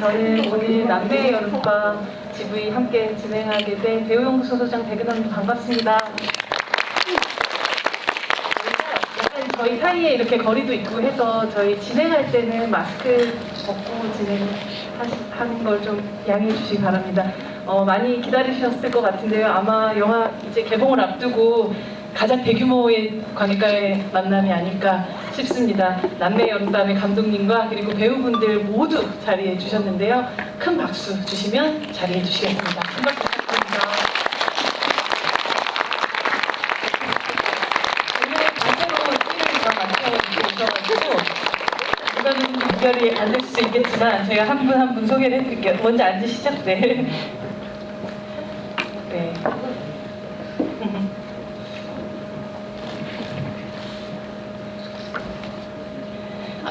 저는 오늘 남매의 여름밤 GV 함께 진행하게 된 배우연구소 소장 백은하입니다. 반갑습니다. 저희 사이에 이렇게 거리도 있고 해서 저희 진행할 때는 마스크 벗고 진행하는 걸 좀 양해해 주시기 바랍니다. 많이 기다리셨을 것 같은데요. 아마 영화 이제 개봉을 앞두고 가장 대규모의 관객과의 만남이 아닐까 싶습니다. 남매 여름밤의 감독님과 그리고 배우분들 모두 자리해 주셨는데요. 큰 박수 주시면 자리해 주시겠습니다. 큰 박수 부탁드립니다. 오늘 방송으로 팀을 다 맞춰주셔가지고 누가는 특별히 안 될 수 있겠지만 제가 한 분 한 분 소개를 해드릴게요. 먼저 앉으시죠. 네. 네.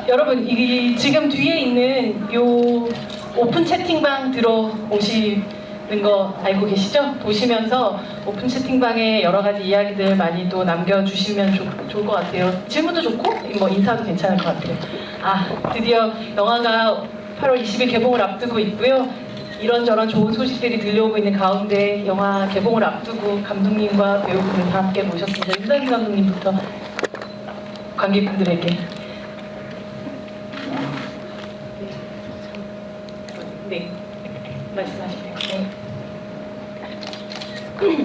여러분, 지금 뒤에 있는 요 오픈 채팅방 들어오시는 거 알고 계시죠? 보시면서 오픈 채팅방에 여러 가지 이야기들 많이 또 남겨주시면 좋을 것 같아요. 질문도 좋고 뭐 인사도 괜찮을 것 같아요. 드디어 영화가 8월 20일 개봉을 앞두고 있고요. 이런저런 좋은 소식들이 들려오고 있는 가운데 영화 개봉을 앞두고 감독님과 배우분들 다 함께 모셨습니다. 윤상규 감독님부터 관객분들에게. 네, 말씀하시면 돼요.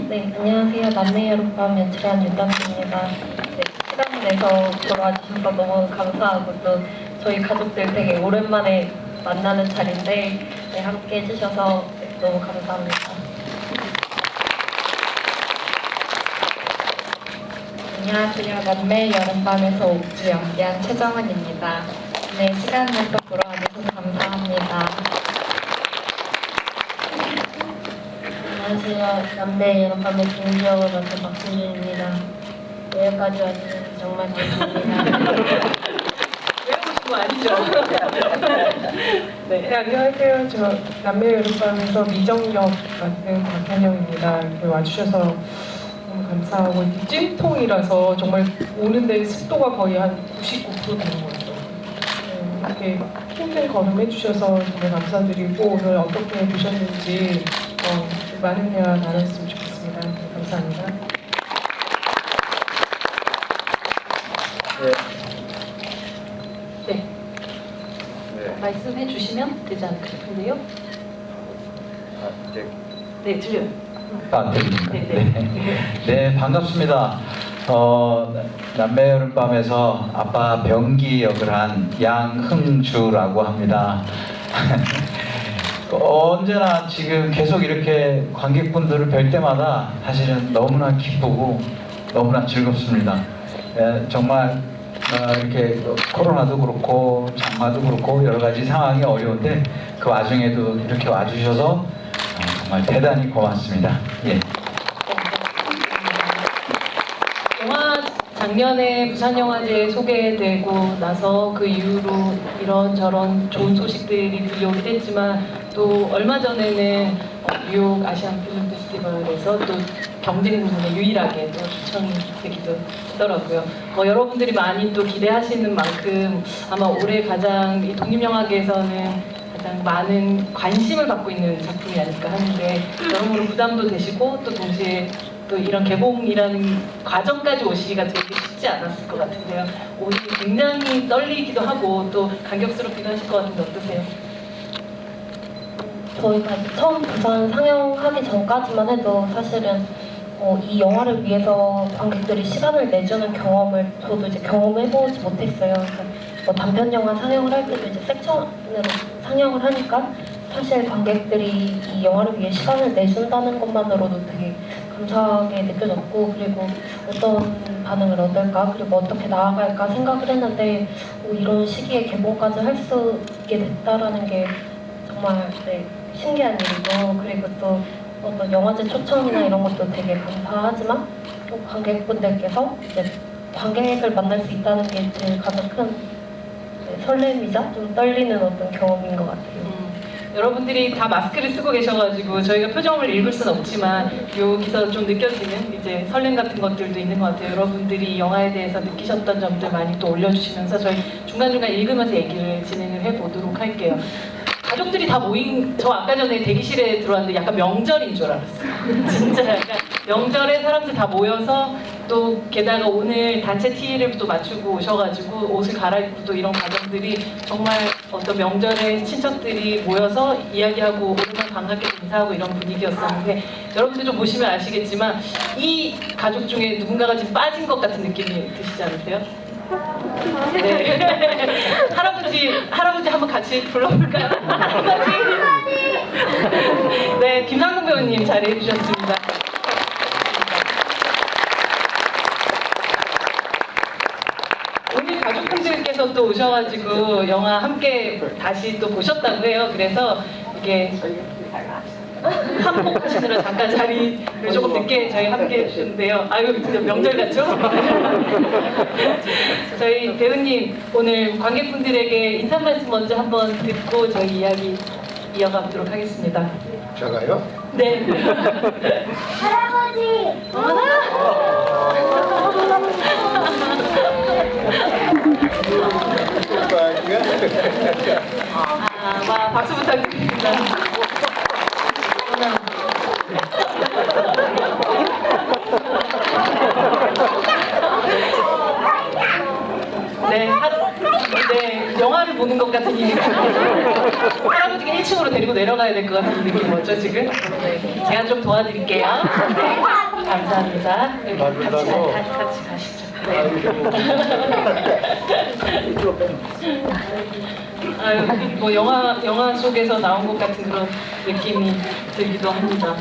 네, 안녕하세요. 남매 여름밤 연출한 윤담입니다. 네, 시간 내서 돌아와 주셔서 너무 감사하고 또 저희 가족들 되게 오랜만에 만나는 자리인데 네, 함께 해주셔서 너무 감사합니다. 안녕하세요. 남매 여름밤에서 옥주 연기한 최정은입니다. 네, 시간 내서 돌아와 주셔서 감사합니다. 안녕하세요. 남매 여름밤의 김지영을 맡은 박수진입니다. 여기까지 와주셔서 정말 감사합니다. 외우신 거 아니죠? 네, 안녕하세요. 저 남매 여름밤에서 미정역 맡은 박현영입니다. 이렇게 와주셔서 너무 감사하고 이렇게 찜통이라서 정말 오는데 습도가 거의 한 99% 되는 것 같아요. 이렇게 힘든 걸음 해주셔서 정말 감사드리고 오늘 어떻게 보셨는지 좀 많은 대화 나눴으면 좋겠습니다. 감사합니다. 네. 말씀해 주시면 되지 않을까 싶은데요. 네, 들려요. 안 들립니까? 네. 네, 반갑습니다. 남매 여름밤에서 아빠 병기 역을 한 양흥주라고 합니다. 언제나 지금 계속 이렇게 관객분들을 뵐 때마다 사실은 너무나 기쁘고 너무나 즐겁습니다. 정말 이렇게 코로나도 그렇고 장마도 그렇고 여러 가지 상황이 어려운데 그 와중에도 이렇게 와주셔서 정말 대단히 고맙습니다. 예. 영화 작년에 부산영화제에 소개되고 나서 그 이후로 이런저런 좋은 소식들이 들려오기도 했지만 또 얼마 전에는 뉴욕 아시안 필름 페스티벌에서 또 경쟁 부분에 유일하게 또 추천이 되기도 했더라고요. 여러분들이 많이 또 기대하시는 만큼 아마 올해 가장 이 독립영화계에서는 가장 많은 관심을 받고 있는 작품이 아닐까 하는데 여러모로 부담도 되시고 또 동시에 또 이런 개봉이라는 과정까지 오시기가 되게 쉽지 않았을 것 같은데요. 오늘 굉장히 떨리기도 하고 또 감격스럽기도 하실 것 같은데 어떠세요? 저희가 처음 부산 상영하기 전까지만 해도 사실은 이 영화를 위해서 관객들이 시간을 내주는 경험을 저도 이제 경험해보지 못했어요. 그래서 단편 영화 상영을 할 때도 이제 섹션으로 상영을 하니까 사실 관객들이 이 영화를 위해 시간을 내준다는 것만으로도 되게 감사하게 느껴졌고 그리고 어떤 반응을 얻을까 그리고 어떻게 나아갈까 생각을 했는데 이런 시기에 개봉까지 할 수 있게 됐다라는 게 정말 신기한 일이고 그리고 또 어떤 영화제 초청이나 이런 것도 되게 감사하지만 또 관객분들께서 이제 관객을 만날 수 있다는 게 제일 가장 큰 설렘이자 좀 떨리는 어떤 경험인 것 같아요. 여러분들이 다 마스크를 쓰고 계셔가지고 저희가 표정을 읽을 수는 없지만 여기서 좀 느껴지는 이제 설렘 같은 것들도 있는 것 같아요. 여러분들이 영화에 대해서 느끼셨던 점들 많이 또 올려주시면서 저희 중간중간 읽으면서 얘기를 진행을 해보도록 할게요. 가족들이 다 모인, 저 아까 전에 대기실에 들어왔는데 약간 명절인 줄 알았어요. 진짜 약간 명절에 사람들 다 모여서 또 게다가 오늘 단체 티를 또 맞추고 오셔가지고 옷을 갈아입고 또 이런 과정들이 정말 어떤 명절에 친척들이 모여서 이야기하고 오랜만에 반갑게 인사하고 이런 분위기였었는데 여러분들 좀 보시면 아시겠지만 이 가족 중에 누군가가 지금 빠진 것 같은 느낌이 드시지 않으세요? 네. 할아버지 한번 같이 불러볼까요? 할아버지. 네, 김상동 배우님 자리해 주셨습니다. 오늘 가족분들께서 또 오셔가지고 영화 함께 다시 또 보셨다고 해요. 그래서 이게 한복 하시느라 잠깐 자리를 조금 늦게 저희 함께 해주셨는데요. 아유, 진짜 명절 같죠? 저희 배우님 오늘 관객분들에게 인사 말씀 먼저 한번 듣고 저희 이야기 이어가보도록 하겠습니다. 제가요? 네. 할아버지! 와, 박수 부탁드립니다. 네, 영화를 보는 것 같은 이미지. 할아버지가 1층으로 데리고 내려가야 될 것 같은 느낌 뭐죠 지금? 네, 제가 좀 도와드릴게요. 네, 감사합니다. 여기 같이 가시죠. 아유, 뭐 영화 속에서 나온 것 같은 그런 느낌이 들기도 합니다.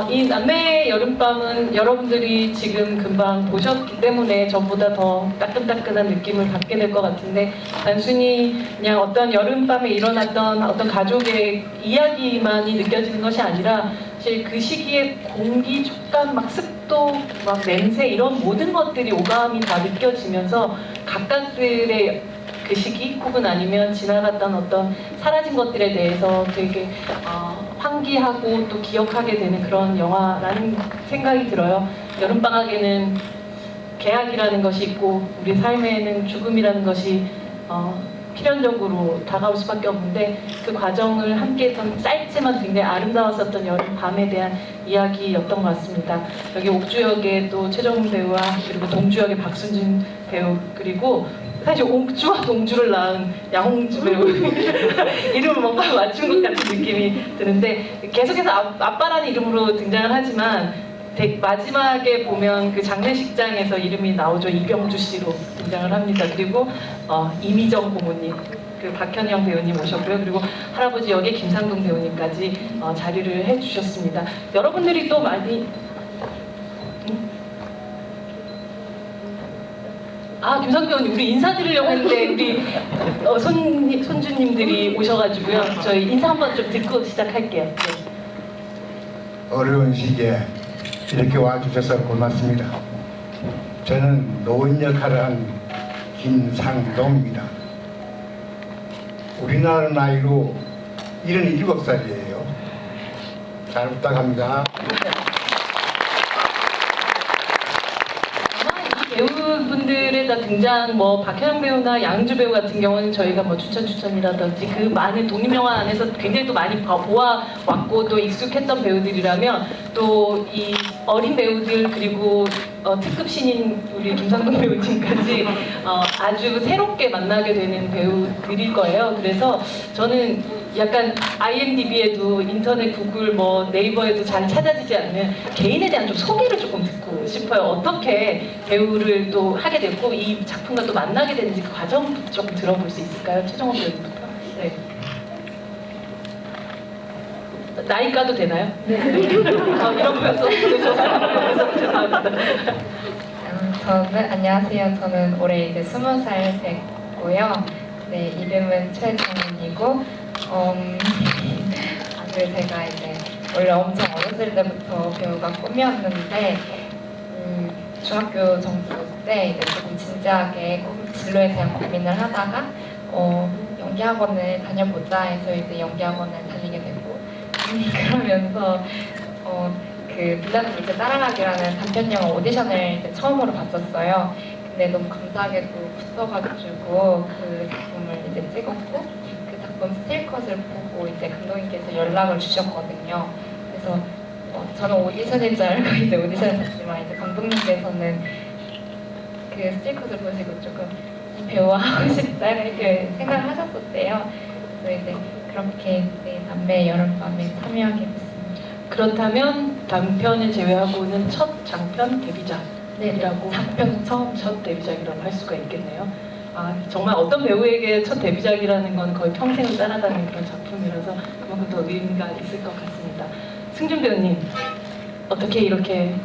이 남매의 여름밤은 여러분들이 지금 금방 보셨기 때문에 전보다 더 따끈따끈한 느낌을 받게 될 것 같은데 단순히 그냥 어떤 여름밤에 일어났던 어떤 가족의 이야기만이 느껴지는 것이 아니라 사실 그 시기에 공기, 촉감, 막 습도, 막 냄새 이런 모든 것들이 오감이 다 느껴지면서 각각들의 그 시기 혹은 아니면 지나갔던 어떤 사라진 것들에 대해서 되게 환기하고 또 기억하게 되는 그런 영화라는 생각이 들어요. 여름방학에는 개학이라는 것이 있고 우리 삶에는 죽음이라는 것이 필연적으로 다가올 수밖에 없는데 그 과정을 함께했던 짧지만 굉장히 아름다웠었던 여름밤에 대한 이야기였던 것 같습니다. 여기 옥주 역의 또 최정훈 배우와 그리고 동주 역의 박순진 배우 그리고 사실 옥주와 동주를 낳은 양홍주 배우 이름을 뭔가 맞춘 것 같은 느낌이 드는데 계속해서 아빠라는 이름으로 등장을 하지만 마지막에 보면 그 장례식장에서 이름이 나오죠. 이병주 씨로 등장을 합니다. 그리고 이미정 고모님, 그 박현영 배우님 오셨고요. 그리고 할아버지 역의 김상동 배우님까지 자리를 해주셨습니다. 여러분들이 또 많이 김상동 배우님 우리 인사드리려고 했는데 우리 손주님들이 오셔가지고요. 저희 인사 한번 좀 듣고 시작할게요. 네. 어려운 시기에 이렇게 와주셔서 고맙습니다. 저는 노인 역할을 한 김상동입니다. 우리나라 나이로 77살이에요. 잘 부탁합니다. 배우분들에 다 등장 박현영 배우나 양주 배우 같은 경우는 저희가 추천이라든지 그 많은 독립영화 안에서 굉장히 또 많이 보아왔고 또 익숙했던 배우들이라면 또 이 어린 배우들 그리고 특급 신인 우리 김상동 배우님까지 아주 새롭게 만나게 되는 배우들일 거예요. 그래서 저는 약간 IMDb에도 인터넷 구글 네이버에도 잘 찾아지지 않는 개인에 대한 좀 소개를 조금 듣고 싶어요. 어떻게 배우를 또 하게 됐고 이 작품과 또 만나게 되는지 그 과정부터 조금 들어볼 수 있을까요? 최정원 배우님부터. 네. 나이 까도 되나요? 네. 이런 거여서 죄송합니다. 안녕하세요. 저는 올해 이제 20살 됐고요. 네, 이름은 최정은이고, 제가 이제 원래 엄청 어렸을 때부터 배우가 꿈이었는데, 중학교 정도 때 이제 조금 진지하게 진로에 대한 고민을 하다가, 연기학원을 다녀보자 해서 이제 연기학원을 다니게 되고, 그러면서 그 빌라드 밑에 따라가기라는 단편 영화 오디션을 이제 처음으로 봤었어요. 근데 너무 감사하게도 붙어가지고 그 작품을 이제 찍었고 그 작품 스틸컷을 보고 이제 감독님께서 연락을 주셨거든요. 그래서 저는 오디션인 줄 알고 이제 오디션을 봤지만 이제 감독님께서는 그 스틸컷을 보시고 조금 배우 하고 싶다 이렇게 생각을 하셨었대요. 그래서 이제 그렇게 네, 남매의 여름밤에 참여하게 됐습니다. 그렇다면 단편을 제외하고는 첫 장편 데뷔작이라고 장편 처음 첫 데뷔작이라고 할 수가 있겠네요. 아, 정말 어떤 배우에게 첫 데뷔작이라는 건 거의 평생을 따라가는 그런 작품이라서 그만큼 더 의미가 있을 것 같습니다. 승준 배우님, 어떻게 이렇게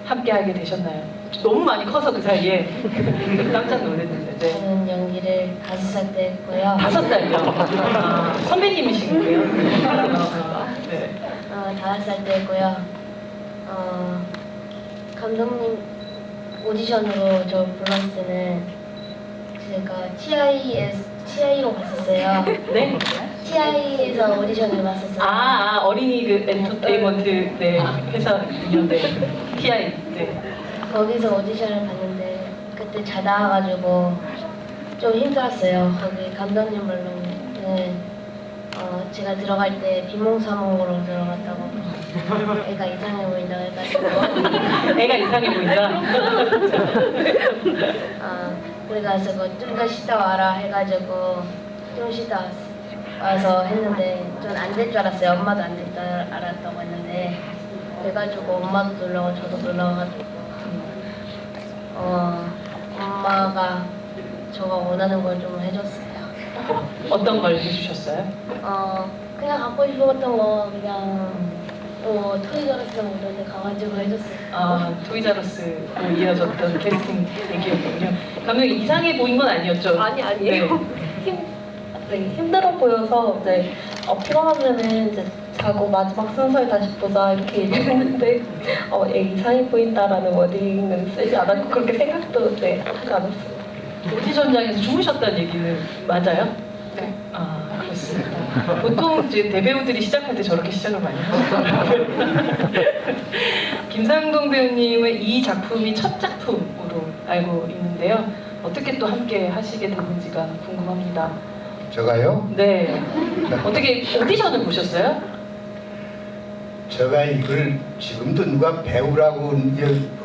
함께하게 되셨나요? 너무 많이 커서 그 사이에 깜짝 놀랐는데. 네. 저는 연기를 5살 때 했고요. 5살이요? 아, 선배님이시고요. 네. 5살 때 했고요. 감독님 오디션으로 저 불렀을 때는 제가 TI로 갔었어요. 네? TI에서 오디션을 봤었어요. 어린이 그 엔터테인먼트 네, 회사군요. 네. TI. 네. 거기서 오디션을 봤는데 그때 잘 나와가지고 좀 힘들었어요. 거기 감독님 말로는 제가 들어갈 때 비몽사몽으로 들어갔다고 애가 이상해 보인다 해가지고 애가 이상해 보인다. 그래가지고 좀 더 쉬다 와라 해가지고 좀 쉬다 와서 했는데 전 안 될 줄 알았어요. 엄마도 안 될 줄 알았다고 했는데 그래가지고 엄마도 놀라고 저도 놀라가지고 엄마가 저가 원하는 걸 좀 해줬어요. 어떤 걸 해주셨어요? 그냥 갖고 싶었던 거 그냥 토이저러스 이런 데 가가지고 해줬어요. 토이자러스로 이어졌던 캐스팅 얘기였군요. 감독님 이상해 보인 건 아니었죠? 아니에요. 힘들어 보여서 이제 피곤하면은 이제 자고 마지막 순서를 다시 보자 이렇게 얘기했는데 얘 이상해 보인다라는 워딩은 쓰지 않았고 그렇게 생각도 하지 않았어요. 오디션장에서 주무셨다는 얘기는 맞아요? 네. 그렇습니다. 보통 이제 대배우들이 시작할 때 저렇게 시작을 많이 하시더라고요. 김상동 배우님은 이 작품이 첫 작품으로 알고 있는데요. 어떻게 또 함께 하시게 됐는지가 궁금합니다. 제가요? 네. 어떻게 오디션을 보셨어요? 제가 이걸 지금도 누가 배우라고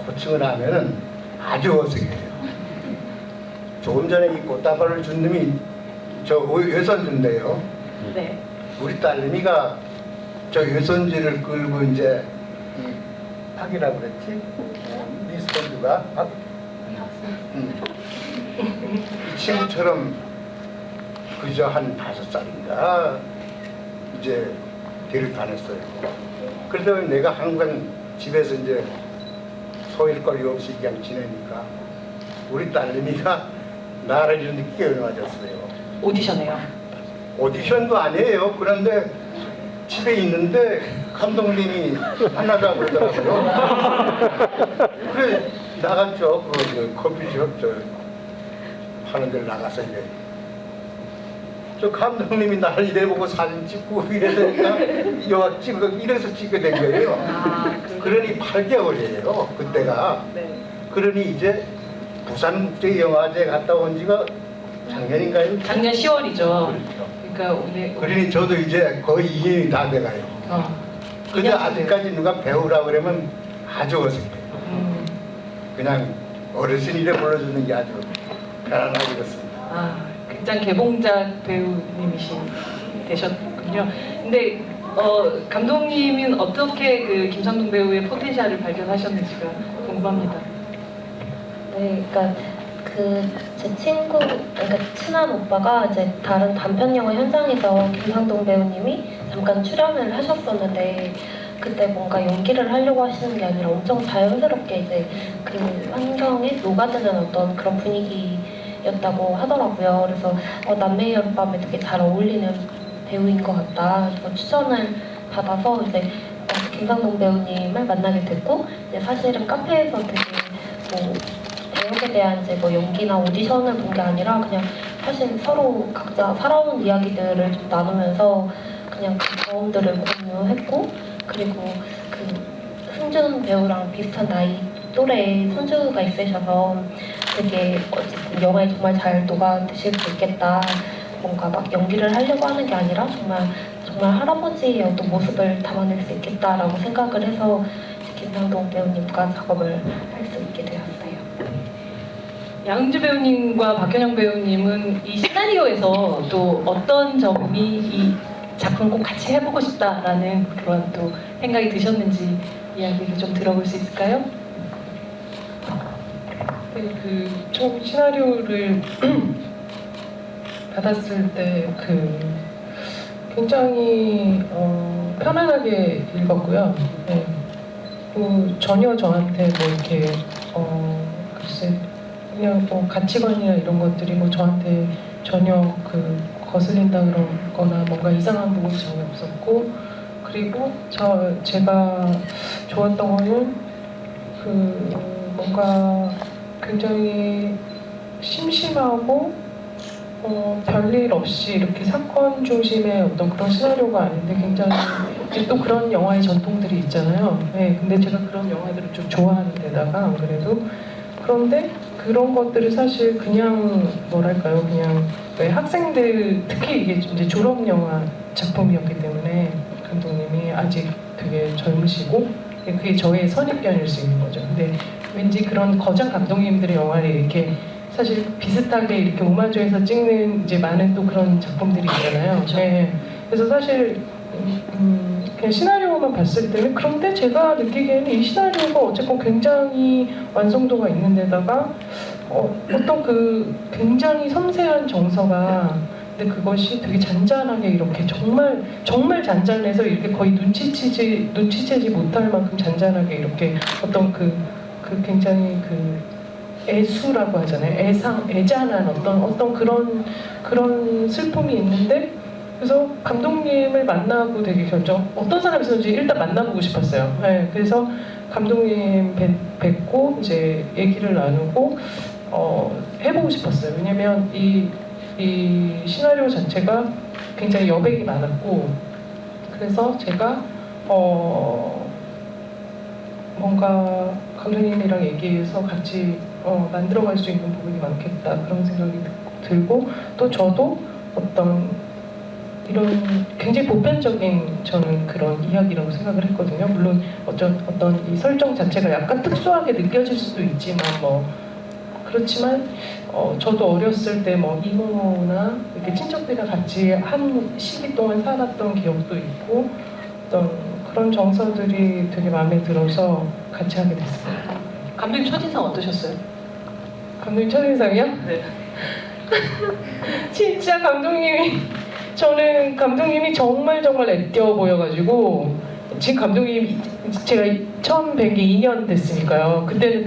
호칭을 하면은 아주 어색해요. 조금 전에 이 꽃다발을 준 놈이 저 외손주인데요. 네. 우리 딸내미가 저 외손주를 끌고 이제 이 박이라고 그랬지? 미스턴주가 박? 이 친구처럼 그저 한 5살인가 이제 대를 다녔어요. 그러다 보니 내가 항상 집에서 이제 소일거리 없이 그냥 지내니까 우리 딸내미가 나를 이렇게 깨어나졌어요. 오디션에요. 오디션도 아니에요. 그런데 집에 있는데 감독님이 만나자고 그러더라고요. 그래 나갔죠. 그 커피숍 하는 데를 나가서 이제 저 감독님이 나를 이래보고 사진 찍고 이래서니까 여 찍어 이래서 찍게 된 거예요. 그러니 8개월이에요. 그때가. 네. 그러니 이제 부산국제영화제 갔다 온 지가 작년인가요? 작년 10월이죠. 그렇죠. 그러니까 오늘 그러니 저도 이제 거의 2년이 다 돼가요. 근데 2년 아직까지 누가 배우라 그러면 아주 어색해요. 그냥 어르신이래 불러주는 게 아주 편안하게 그렇습니다. 굉장히 개봉작 배우님이신 되셨군요. 근데 감독님은 어떻게 그 김상동 배우의 포텐셜을 발견하셨는지가 궁금합니다. 네, 그러니까 제 친구, 그러니까 친한 오빠가 이제 다른 단편 영화 현장에서 김상동 배우님이 잠깐 출연을 하셨었는데 그때 뭔가 연기를 하려고 하시는 게 아니라 엄청 자연스럽게 이제 그 환경에 녹아드는 어떤 그런 분위기였다고 하더라고요. 그래서 남매의 여름밤에 되게 잘 어울리는 배우인 것 같다. 그래서 추천을 받아서 이제 김상동 배우님을 만나게 됐고 이제 사실은 카페에서 되게 배역에 대한 이제 연기나 오디션을 본 게 아니라 그냥 사실 서로 각자 살아온 이야기들을 좀 나누면서 그냥 그 경험들을 공유했고 그리고 그 승준 배우랑 비슷한 나이 또래의 손주가 있으셔서 되게 어쨌든 영화에 정말 잘 녹아드실 수 있겠다 뭔가 막 연기를 하려고 하는 게 아니라 정말 할아버지의 어떤 모습을 담아낼 수 있겠다라고 생각을 해서 김상동 배우님과 작업을 할 수 있게 되었어요. 양은주 배우님과 박현영 배우님은 이 시나리오에서 또 어떤 점이 이 작품 꼭 같이 해보고 싶다라는 그런 또 생각이 드셨는지 이야기를 좀 들어볼 수 있을까요? 그 처음 시나리오를 받았을 때 굉장히 편안하게 읽었고요. 네. 전혀 저한테 뭐 이렇게 글쎄 그냥 뭐 가치관이나 이런 것들이 뭐 저한테 전혀 거슬린다 그러거나 뭔가 이상한 부분이 전혀 없었고, 그리고 제가 좋았던 거는 뭔가 굉장히 심심하고 별일 없이 이렇게 사건 중심의 어떤 그런 시나리오가 아닌데 굉장히 이제 또 그런 영화의 전통들이 있잖아요. 네, 근데 제가 그런 영화들을 좀 좋아하는 데다가 안 그래도 그런데 그런 것들을 사실 그냥 뭐랄까요, 그냥 왜 학생들 특히 이게 이제 졸업 영화 작품이었기 때문에 감독님이 아직 되게 젊으시고 그게 저의 선입견일 수 있는 거죠. 근데 왠지 그런 거장 감독님들의 영화를 이렇게 사실 비슷하게 이렇게 오마주에서 찍는 이제 많은 또 그런 작품들이 있잖아요. 네. 그래서 사실 그냥 시나리오만 봤을 때는, 그런데 제가 느끼기에는 이 시나리오가 어쨌건 굉장히 완성도가 있는 데다가 어떤 굉장히 섬세한 정서가, 근데 그것이 되게 잔잔하게 이렇게 정말 잔잔해서 이렇게 거의 눈치채지 못할 만큼 잔잔하게 이렇게 어떤 굉장히 애수라고 하잖아요. 애잔한 어떤 그런 슬픔이 있는데, 그래서 감독님을 만나고 되게 어떤 사람이었는지 일단 만나보고 싶었어요. 네, 그래서 감독님 뵙고 이제 얘기를 나누고 해보고 싶었어요. 왜냐면 이 시나리오 자체가 굉장히 여백이 많았고, 그래서 제가 뭔가 감독님이랑 얘기해서 같이 만들어갈 수 있는 부분이 많겠다, 그런 생각이 들고, 또 저도 어떤 이런 굉장히 보편적인 저는 그런 이야기라고 생각을 했거든요. 물론 어떤 이 설정 자체가 약간 특수하게 느껴질 수도 있지만 그렇지만 저도 어렸을 때 이모나 이렇게 친척들이랑 같이 한 시기 동안 살았던 기억도 있고, 어떤 그런 정서들이 되게 마음에 들어서 같이 하게 됐어요. 감독님 첫인상 어떠셨어요? 감독님 첫인상이요? 네. 진짜 저는 감독님이 정말 애띄어 보여가지고, 지금 감독님 제가 처음 뵌 게 2년 됐으니까요. 그때는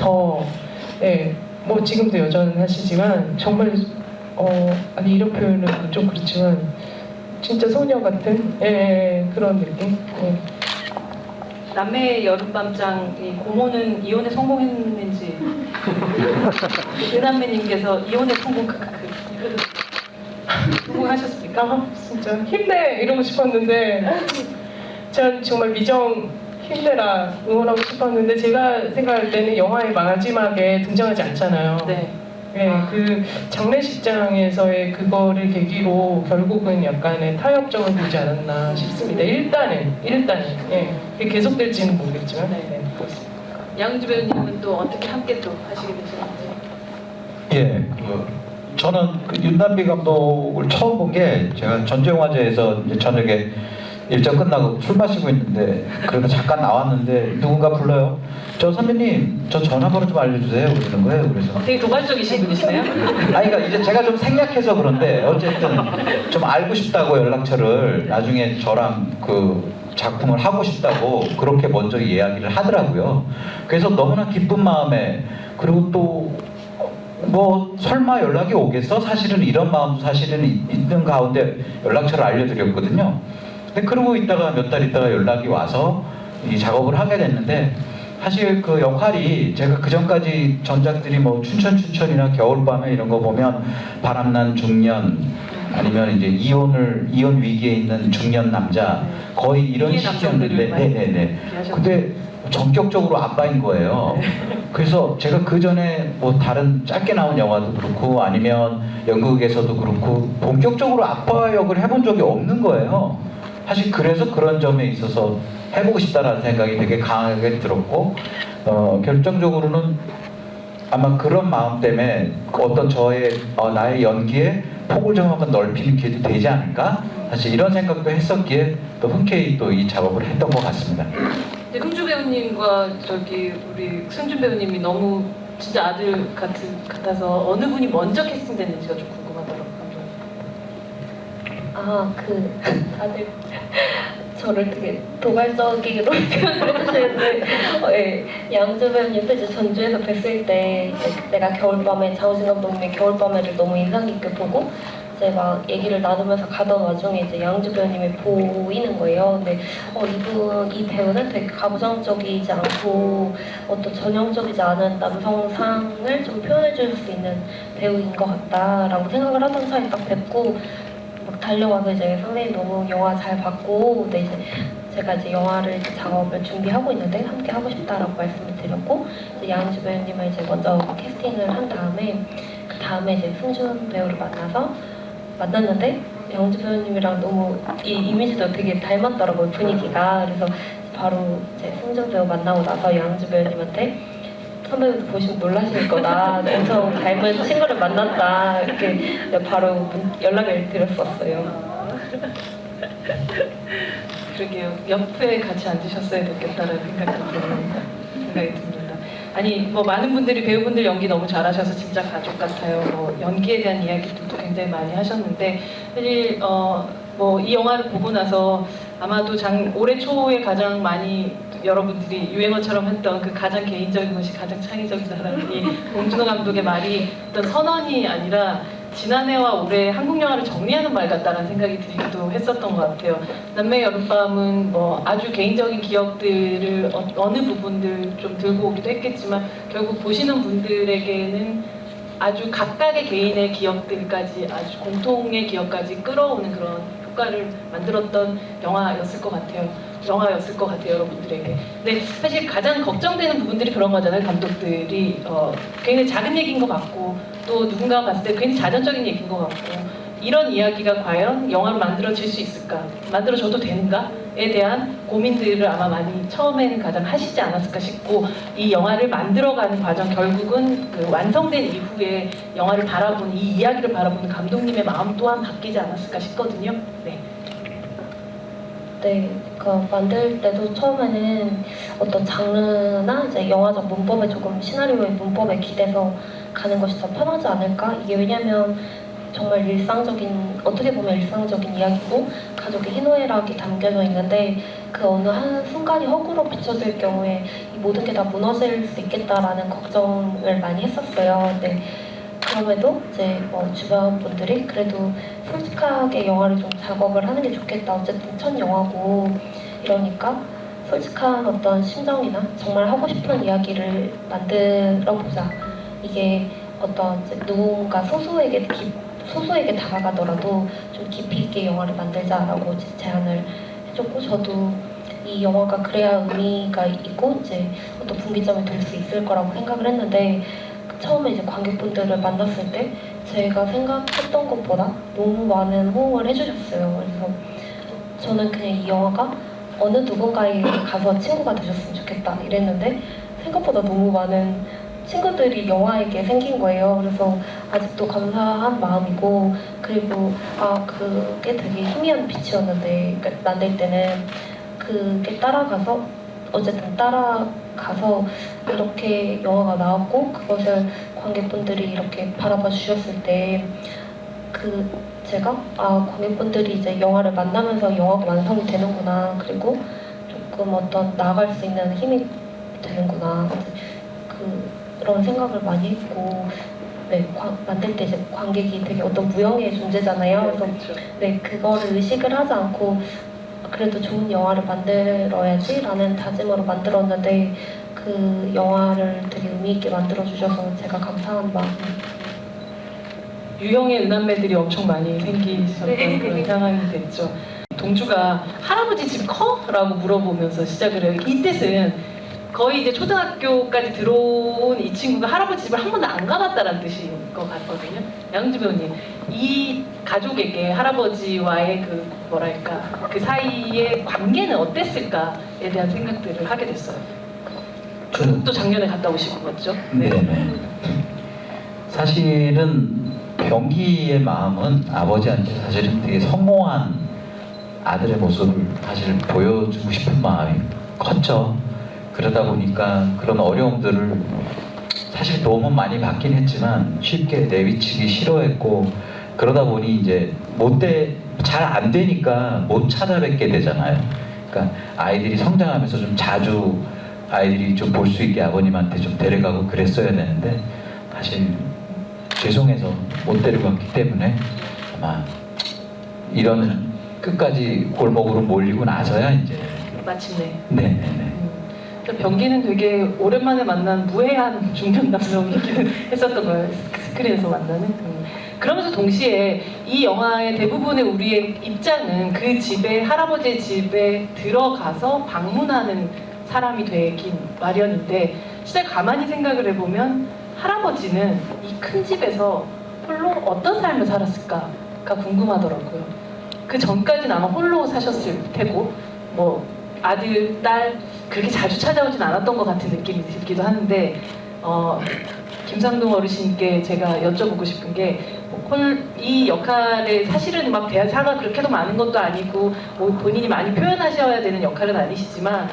뭐 지금도 여전하시지만 정말 아니 이런 표현은 좀 그렇지만 진짜 소녀 같은 그런 느낌. 남매의 여름밤장 이 고모는 이혼에 성공했는지 은남매님께서 이혼에 성공하셨습니까? 진짜 힘내 이러고 싶었는데, 전 정말 미정 힘내라 응원하고 싶었는데, 제가 생각할 때는 영화의 마지막에 등장하지 않잖아요. 네. 그 장례식장에서의 그거를 계기로 결국은 약간의 타협점을 보지 않았나 싶습니다. 일단은 그게 계속될지는 모르겠지만. 네, 그렇습니다. 양은주 배우님은 또 어떻게 함께 또 하시게 되셨는지? 예, 저는 윤남비 감독을 처음 본 게 제가 전주영화제에서 이제 저녁에 일정 끝나고 술 마시고 있는데, 그래도 잠깐 나왔는데 누군가 불러요. 저 선배님, 저 전화번호 좀 알려주세요. 그러는 거예요. 그래서 되게 도발적이신 분이시네요. 그러니까 이제 제가 좀 생략해서 그런데 어쨌든 좀 알고 싶다고 연락처를, 나중에 저랑 작품을 하고 싶다고 그렇게 먼저 이야기를 하더라고요. 그래서 너무나 기쁜 마음에, 그리고 또 설마 연락이 오겠어? 사실은 이런 마음도 사실은 있는 가운데 연락처를 알려드렸거든요. 근데 그러고 있다가 몇 달 있다가 연락이 와서 이 작업을 하게 됐는데, 사실 그 역할이 제가 그 전까지 전작들이 춘천이나 겨울밤에 이런 거 보면 바람난 중년, 아니면 이제 이혼 위기에 있는 중년 남자, 거의 이런 식이었는데, 네네네. 근데 전격적으로 아빠인 거예요. 그래서 제가 그 전에 뭐 다른 짧게 나온 영화도 그렇고 아니면 연극에서도 그렇고 본격적으로 아빠 역을 해본 적이 없는 거예요. 사실 그래서 그런 점에 있어서 해보고 싶다라는 생각이 되게 강하게 들었고 결정적으로는 아마 그런 마음 때문에 어떤 나의 연기에 폭을 좀 한번 넓히는 기회도 되지 않을까? 사실 이런 생각도 했었기에 또 흔쾌히 또 이 작업을 했던 것 같습니다. 근데 흥주 배우님과 우리 승준 배우님이 너무 진짜 아들 같아서 어느 분이 먼저 캐스팅됐는지가 좀 궁금하더라고요. 다들 저를 되게 도발적으로 표현을 해주시는데 양주 배우님도 이제 전주에서 뵀을 때 내가 겨울밤에 장우진 감독님의 겨울밤에를 너무 인상 깊게 보고 이제 막 얘기를 나누면서 가던 와중에 이제 양주 배우님이 보이는 거예요. 근데 이 배우는 되게 가부장적이지 않고 어떤 전형적이지 않은 남성상을 좀 표현해 줄 수 있는 배우인 것 같다라고 생각을 하던 사이에 딱 뵙고 막 달려와서 이제 선생님 너무 영화 잘 봤고 근데 이제 제가 이제 영화를 작업을 준비하고 있는데 함께 하고 싶다라고 말씀을 드렸고 이제 양주 배우님을 이제 먼저 캐스팅을 한 다음에 그 다음에 이제 승준 배우를 만났는데 양주 배우님이랑 너무 이 이미지도 되게 닮았더라고요, 분위기가. 그래서 바로 이제 승준 배우 만나고 나서 양주 배우님한테 선배님도 보시면 놀라실 거다, 엄청 닮은 친구를 만났다, 이렇게 바로 연락을 드렸었어요. 그러게요. 옆에 같이 앉으셨어야 됐겠다라는 생각이 듭니다. 아니 뭐 많은 분들이 배우분들 연기 너무 잘하셔서 진짜 가족 같아요. 뭐 연기에 대한 이야기들도 굉장히 많이 하셨는데 사실 뭐 이 영화를 보고 나서 아마도 올해 초에 가장 많이 여러분들이 유행어처럼 했던 그 가장 개인적인 것이 가장 창의적이다라는 이 봉준호 감독의 말이 어떤 선언이 아니라 지난해와 올해 한국 영화를 정리하는 말 같다는 생각이 들기도 했었던 것 같아요. 남매의 여름밤은 뭐 아주 개인적인 기억들을 어느 부분들 좀 들고 오기도 했겠지만 결국 보시는 분들에게는 아주 각각의 개인의 기억들까지 아주 공통의 기억까지 끌어오는 그런 효과를 만들었던 영화였을 것 같아요. 여러분들에게. 근데 사실 가장 걱정되는 부분들이 그런 거잖아요. 감독들이 굉장히 작은 얘기인 것 같고 또 누군가가 봤을 때 굉장히 자전적인 얘기인 것 같고 이런 이야기가 과연 영화로 만들어질 수 있을까? 만들어져도 되는가?에 대한 고민들을 아마 많이 처음에는 가장 하시지 않았을까 싶고 이 영화를 만들어가는 과정 결국은 그 완성된 이후에 영화를 바라보는 이 이야기를 바라보는 감독님의 마음 또한 바뀌지 않았을까 싶거든요. 네. 네, 만들 때도 처음에는 어떤 장르나 이제 영화적 문법에 조금 시나리오의 문법에 기대서 가는 것이 더 편하지 않을까? 이게 왜냐면 정말 어떻게 보면 일상적인 이야기고 가족의 희노애락이 담겨져 있는데 그 어느 한 순간이 허구로 비춰질 경우에 이 모든 게 다 무너질 수 있겠다라는 걱정을 많이 했었어요. 근데 그럼에도 이제 주변 분들이 그래도 솔직하게 영화를 좀 작업을 하는 게 좋겠다. 어쨌든 첫 영화고 이러니까 솔직한 어떤 심정이나 정말 하고 싶은 이야기를 만들어 보자. 이게 어떤 이제 누군가 소수에게 다가가더라도 좀 깊이 있게 영화를 만들자라고 제안을 해줬고 저도 이 영화가 그래야 의미가 있고 이제 어떤 분기점이 될 수 있을 거라고 생각을 했는데 처음에 이제 관객분들을 만났을 때 제가 생각했던 것보다 너무 많은 호응을 해주셨어요. 그래서 저는 그냥 이 영화가 어느 누군가에 가서 친구가 되셨으면 좋겠다 이랬는데 생각보다 너무 많은 친구들이 영화에게 생긴 거예요. 그래서 아직도 감사한 마음이고 그리고 그게 되게 희미한 빛이었는데 그러니까 만들 때는 그게 따라가서 이렇게 영화가 나왔고 그것을 관객분들이 이렇게 바라봐 주셨을 때 제가 관객분들이 이제 영화를 만나면서 영화가 완성이 되는구나 그리고 조금 어떤 나아갈 수 있는 힘이 되는구나 그런 생각을 많이 했고 네, 만들 때 이제 관객이 되게 어떤 무형의 존재잖아요. 그래서 네, 그거를 의식을 하지 않고 그래도 좋은 영화를 만들어야지라는 다짐으로 만들었는데 그 영화를 되게 의미 있게 만들어 주셔서 제가 감사한 마음입니다. 유형의 은한매들이 엄청 많이 생기셨던 그런 상황이 됐죠. 동주가 할아버지 집 커? 라고 물어보면서 시작을 해요. 이 뜻은 거의 이제 초등학교까지 들어온 이 친구가 할아버지 집을 한 번도 안 가봤다라는 뜻인 것 같거든요. 양주 배우님, 이 가족에게 할아버지와의 그 뭐랄까 그 사이의 관계는 어땠을까에 대한 생각들을 하게 됐어요. 중국도 작년에 갔다 오시고 그렇죠? 네네. 사실은 병기의 마음은 아버지한테 사실은 되게 성공한 아들의 모습을 사실 보여주고 싶은 마음이 컸죠. 그러다 보니까 그런 어려움들을 사실 도움은 많이 받긴 했지만 쉽게 내비치기 싫어했고, 그러다 보니 이제 잘 안 되니까 못 찾아뵙게 되잖아요. 그러니까 아이들이 성장하면서 좀 자주 아이들이 좀 볼 수 있게 아버님한테 좀 데려가고 그랬어야 되는데 사실 죄송해서 못 데려갔기 때문에 아마 이런 끝까지 골목으로 몰리고 나서야 이제 마침내. 네네네. 병기는 되게 오랜만에 만난 무해한 중년 남성이기는 했었던 거예요. 스크린에서 만나는. 그러면서 동시에 이 영화의 대부분의 우리의 입장은 그 집에, 할아버지의 집에 들어가서 방문하는 사람이 되긴 마련인데, 진짜 가만히 생각을 해보면 할아버지는 이 큰 집에서 홀로 어떤 삶을 살았을까가 궁금하더라고요. 그 전까지는 아마 홀로 사셨을 테고, 뭐 아들, 딸 그렇게 자주 찾아오진 않았던 것 같은 느낌이 들기도 하는데, 김상동 어르신께 제가 여쭤보고 싶은 게, 이 역할에 사실은 막 대사가 그렇게도 많은 것도 아니고 뭐 본인이 많이 표현하셔야 되는 역할은 아니시지만,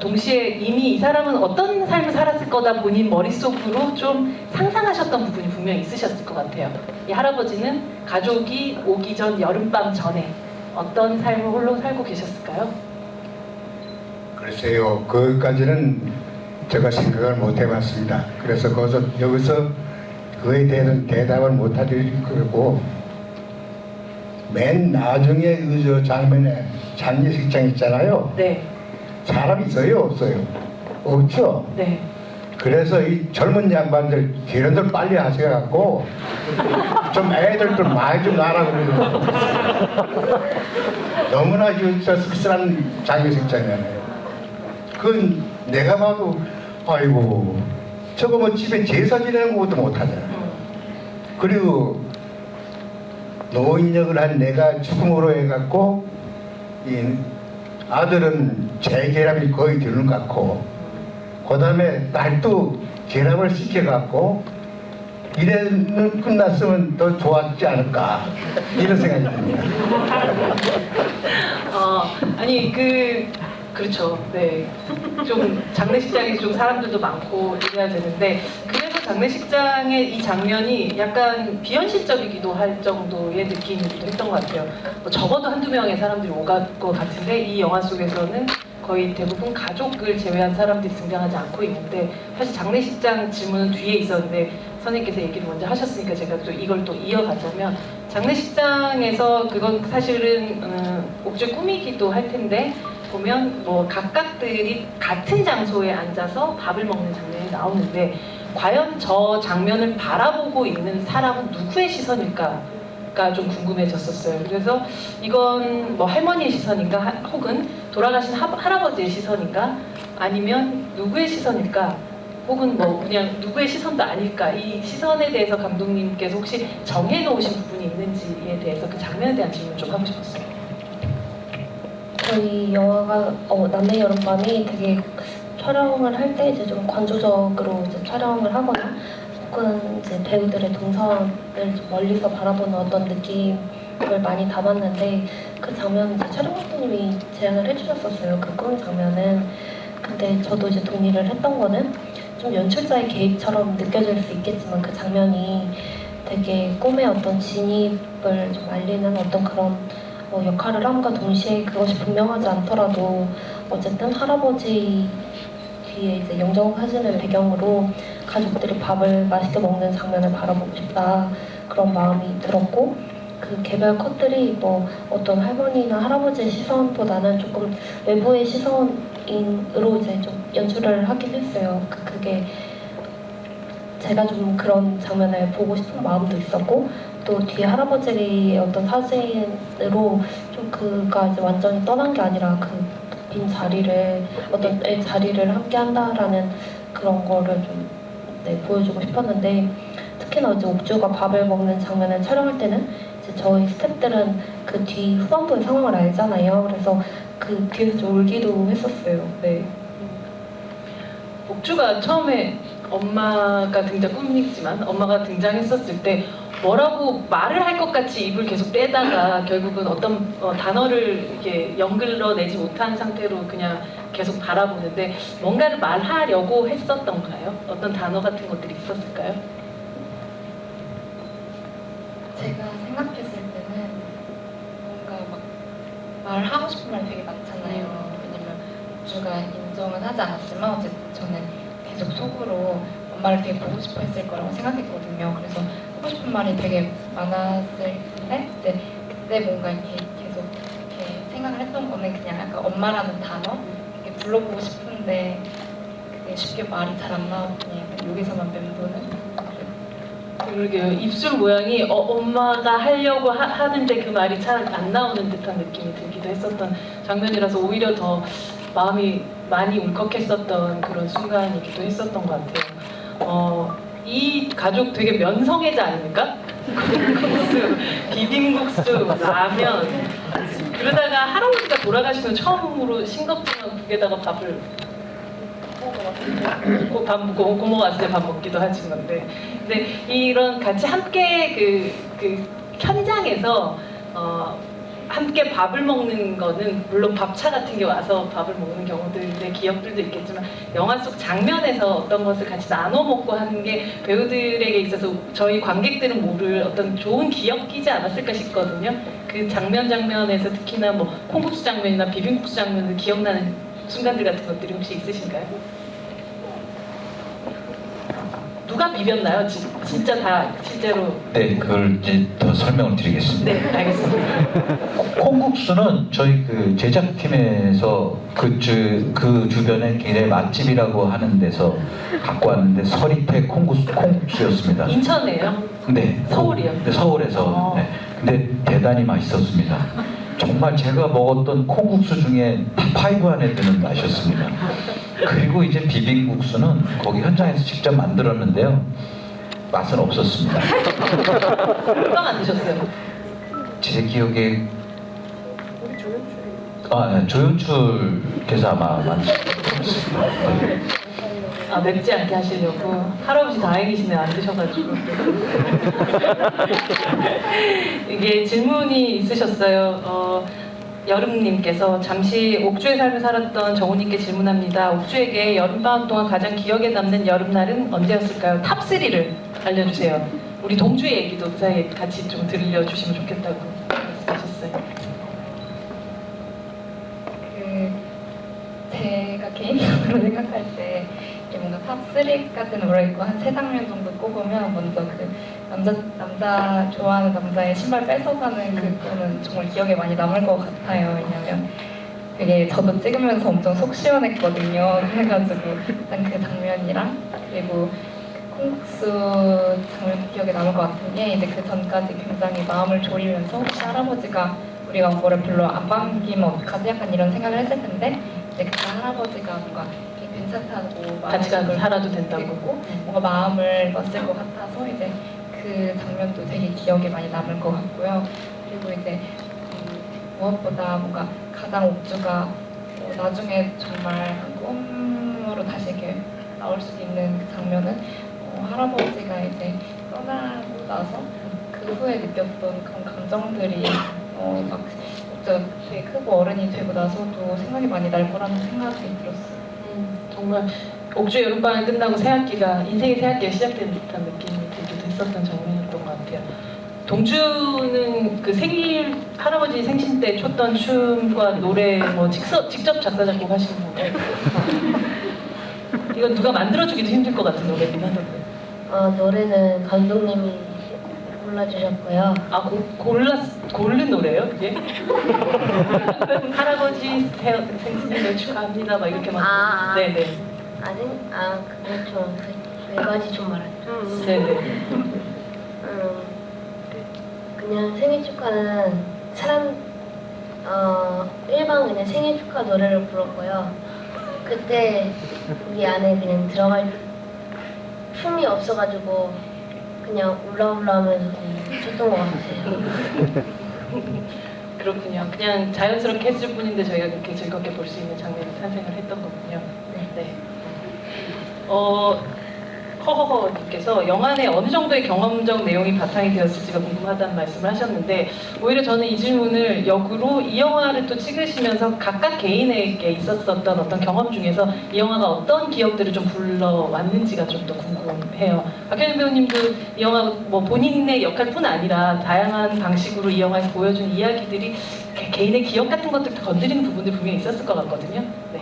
동시에 이미 이 사람은 어떤 삶을 살았을 거다 본인 머릿속으로 좀 상상하셨던 부분이 분명히 있으셨을 것 같아요. 이 할아버지는 가족이 오기 전 여름밤 전에 어떤 삶을 홀로 살고 계셨을까요? 글쎄요, 그것까지는 제가 생각을 못 해봤습니다. 그래서 여기서 그에 대해서는 대답을 못 해드릴 거고, 맨 나중에 그 장면에 장례식장 있잖아요. 네. 사람 있어요, 없어요? 없죠. 네. 그래서 이 젊은 양반들 결혼들 빨리 하셔갖고 좀 애들들 많이 좀 나라고 그래요. 너무나 씁쓸한 장례식장이잖아요. 그건 내가 봐도 아이고 저거 뭐 집에 제사 지내는 것도 못하잖아. 그리고 노인 역을 한 내가 죽음으로 해갖고 이 아들은 재결합이 거의 되는 것 같고, 그 다음에 딸도 결합을 시켜갖고 이래는 끝났으면 더 좋았지 않을까 이런 생각이 듭니다. 아니 그렇죠. 네. 좀 장례식장에 좀 사람들도 많고 이래야 되는데, 그래서 장례식장의 이 장면이 약간 비현실적이기도 할 정도의 느낌이기도 했던 것 같아요. 뭐 적어도 한두 명의 사람들이 오갈 것 같은데, 이 영화 속에서는 거의 대부분 가족을 제외한 사람들이 등장하지 않고 있는데, 사실 장례식장 질문은 뒤에 있었는데 선생님께서 얘기를 먼저 하셨으니까 제가 또 이걸 또 이어가자면, 장례식장에서 그건 사실은 옥주의 꿈이기도 할 텐데, 보면 뭐 각각들이 같은 장소에 앉아서 밥을 먹는 장면이 나오는데, 과연 저 장면을 바라보고 있는 사람은 누구의 시선일까가 좀 궁금해졌었어요. 그래서 이건 뭐 할머니의 시선인가, 혹은 돌아가신 할아버지의 시선인가, 아니면 누구의 시선일까, 혹은 뭐 그냥 누구의 시선도 아닐까, 이 시선에 대해서 감독님께서 혹시 정해놓으신 부분이 있는지에 대해서 그 장면에 대한 질문 좀 하고 싶었어요. 저희 영화가 남의 여름밤이 되게 촬영을 할 때 이제 좀 관조적으로 이제 촬영을 하거나, 혹은 이제 배우들의 동선을 좀 멀리서 바라보는 어떤 느낌을 많이 담았는데, 그 장면 이제 촬영 감독님이 제안을 해주셨었어요. 그 꿈 장면은. 근데 저도 이제 동의를 했던 거는, 좀 연출자의 개입처럼 느껴질 수 있겠지만 그 장면이 되게 꿈의 어떤 진입을 좀 알리는 어떤 그런 역할을 함과 동시에 그것이 분명하지 않더라도 어쨌든 할아버지 뒤에 이제 영정 사진을 배경으로 가족들이 밥을 맛있게 먹는 장면을 바라보고 싶다, 그런 마음이 들었고, 그 개별 컷들이 뭐 어떤 할머니나 할아버지의 시선보다는 조금 외부의 시선으로 이제 좀 연출을 하긴 했어요. 그게 제가 좀 그런 장면을 보고 싶은 마음도 있었고, 또 뒤에 할아버지의 어떤 사진으로 좀 그가 이제 완전히 떠난 게 아니라 그 빈 자리를 어떤 자리를 함께 한다라는 그런 거를 좀 보여주고 싶었는데 특히나 이제 옥주가 밥을 먹는 장면을 촬영할 때는 이제 저희 스태프들은 그 뒤 후반부의 상황을 알잖아요. 그래서 그 뒤에서 좀 울기도 했었어요. 네. 옥주가 처음에 엄마가 꿈이지만 엄마가 등장했었을 때 뭐라고 말을 할 것 같이 입을 계속 떼다가 결국은 어떤 단어를 이렇게 연결러내지 못한 상태로 그냥 계속 바라보는데 뭔가를 말하려고 했었던가요? 어떤 단어 같은 것들이 있었을까요? 제가 생각했을 때는 뭔가 막 말하고 싶은 말 되게 많잖아요. 왜냐면 옥주가 인정은 하지 않았지만 어쨌든 저는 계속 속으로 엄마를 되게 보고 싶어 했을 거라고 생각했거든요. 그래서 하고 싶은 말이 되게 많았을 텐데 이제 그때 뭔가 이렇게 계속 이렇게 생각을 했던 거는 그냥 약간 엄마라는 단어 이렇게 불러보고 싶은데 그게 쉽게 말이 잘 안 나왔더니 약간 여기서만 맴도는 그러게요. 입술 모양이 엄마가 하려고 하는데 그 말이 잘 안 나오는 듯한 느낌이 들기도 했었던 장면이라서 오히려 더 마음이 많이 울컥했었던 그런 순간이기도 했었던 것 같아요. 이 가족 되게 면성애자 아닙니까? 콩국수, 비빔국수, 라면 그러다가 할아버지가 돌아가시면 처음으로 싱겁지만 국에다가 밥을 고모가 왔을 때 밥 먹기도 하지만 근데 이런 같이 함께 그 현장에서 함께 밥을 먹는 거는 물론 밥차 같은 게 와서 밥을 먹는 경우들의 기억들도 있겠지만 영화 속 장면에서 어떤 것을 같이 나눠 먹고 하는 게 배우들에게 있어서 저희 관객들은 모를 어떤 좋은 기억이지 않았을까 싶거든요. 그 장면에서 특히나 뭐 콩국수 장면이나 비빔국수 장면을 기억나는 순간들 같은 것들이 혹시 있으신가요? 누가 비볐나요? 진짜 다 실제로? 네, 그걸 이제 더 설명을 드리겠습니다. 네, 알겠습니다. 콩국수는 저희 그 제작팀에서 그 주변에 굉장히 맛집이라고 하는 데서 갖고 왔는데 서리태 콩국수였습니다. 인천이에요? 네. 서울이요? 네, 서울에서. 네. 근데 대단히 맛있었습니다. 정말 제가 먹었던 콩국수 중에 탑5 안에 드는 맛이었습니다. 그리고 이제 비빔국수는 거기 현장에서 직접 만들었는데요. 맛은 없었습니다. 누가 만드셨어요? 제 기억에 조연출께서 아마 만드셨습니다. 맵지 않게 하시려고. 할아버지 다행이시네, 안 드셔가지고. 이게 질문이 있으셨어요. 여름님께서 잠시 옥주의 삶을 살았던 정우님께 질문합니다. 옥주에게 여름방학 동안 가장 기억에 남는 여름날은 언제였을까요? 탑3를 알려주세요. 우리 동주의 얘기도 그 사이에 같이 좀 들려주시면 좋겠다고 말씀하셨어요. 제가 개인적으로 생각할 때 이게 뭔가 탑3까지는 모르겠고 한 3장면 정도 꼽으면 먼저 그 남자 좋아하는 남자의 신발 뺏어가는 그거는 정말 기억에 많이 남을 것 같아요. 왜냐면 그게 저도 찍으면서 엄청 속 시원했거든요. 그래가지고 일단 그 장면이랑 그리고 그 콩국수 장면도 기억에 남을 것 같은 게 이제 그 전까지 굉장히 마음을 졸이면서 혹시 할아버지가 우리가 온 거를 별로 안 반기면 어떡하지? 약간 이런 생각을 했을 텐데 이제 그때 할아버지가 뭔가 괜찮다고 같이 살아도 된다고. 뭔가 마음을 놨을 것 같아서 이제 그 장면도 되게 기억에 많이 남을 것 같고요. 그리고 이제 무엇보다 뭔가 가장 옥주가 나중에 정말 꿈으로 다시 이렇게 나올 수 있는 그 장면은 할아버지가 이제 떠나고 나서 그 후에 느꼈던 그런 감정들이 막 진짜 되게 크고 어른이 되고 나서도 생각이 많이 날 거라는 생각이 들었어요. 정말 옥주 여름방학 끝나고 새학기가 인생의 새학기가 시작되는 듯한 느낌이 들기도 했었던 장면이었던 것 같아요. 동주는 그 생일 할아버지 생신 때 췄던 춤과 노래 뭐 직접 작사 작곡하신 거예요. 이건 누가 만들어주기도 힘들 것 같은 노래긴 하던데. 노래는 감독님이 골라주셨고요. 고른 노래예요, 그게? 할아버지 생신을 축하합니다, 막 이렇게 막. 네네. 그렇죠. 네 가지 좀 말하죠. 네네. 그냥 생일 축하는 1번 그냥 생일 축하 노래를 불렀고요. 그때 우리 안에 그냥 들어갈 품이 없어가지고 그냥 울라울라 하면서 그냥 쳤던 것 같아요. 그렇군요. 그냥 자연스럽게 했을 뿐인데 저희가 그렇게 즐겁게 볼 수 있는 장면이 탄생을 했던 거군요. 네. 허허허님께서 영화 내 어느 정도의 경험적 내용이 바탕이 되었을지가 궁금하다는 말씀을 하셨는데, 오히려 저는 이 질문을 역으로 이 영화를 또 찍으시면서 각각 개인에게 있었던 어떤 경험 중에서 이 영화가 어떤 기억들을 좀 불러왔는지가 좀 더 궁금해요. 박현준 배우님도 이 영화 뭐 본인의 역할뿐 아니라 다양한 방식으로 이 영화에서 보여준 이야기들이 개인의 기억 같은 것들도 건드리는 부분들 분명히 있었을 것 같거든요. 네.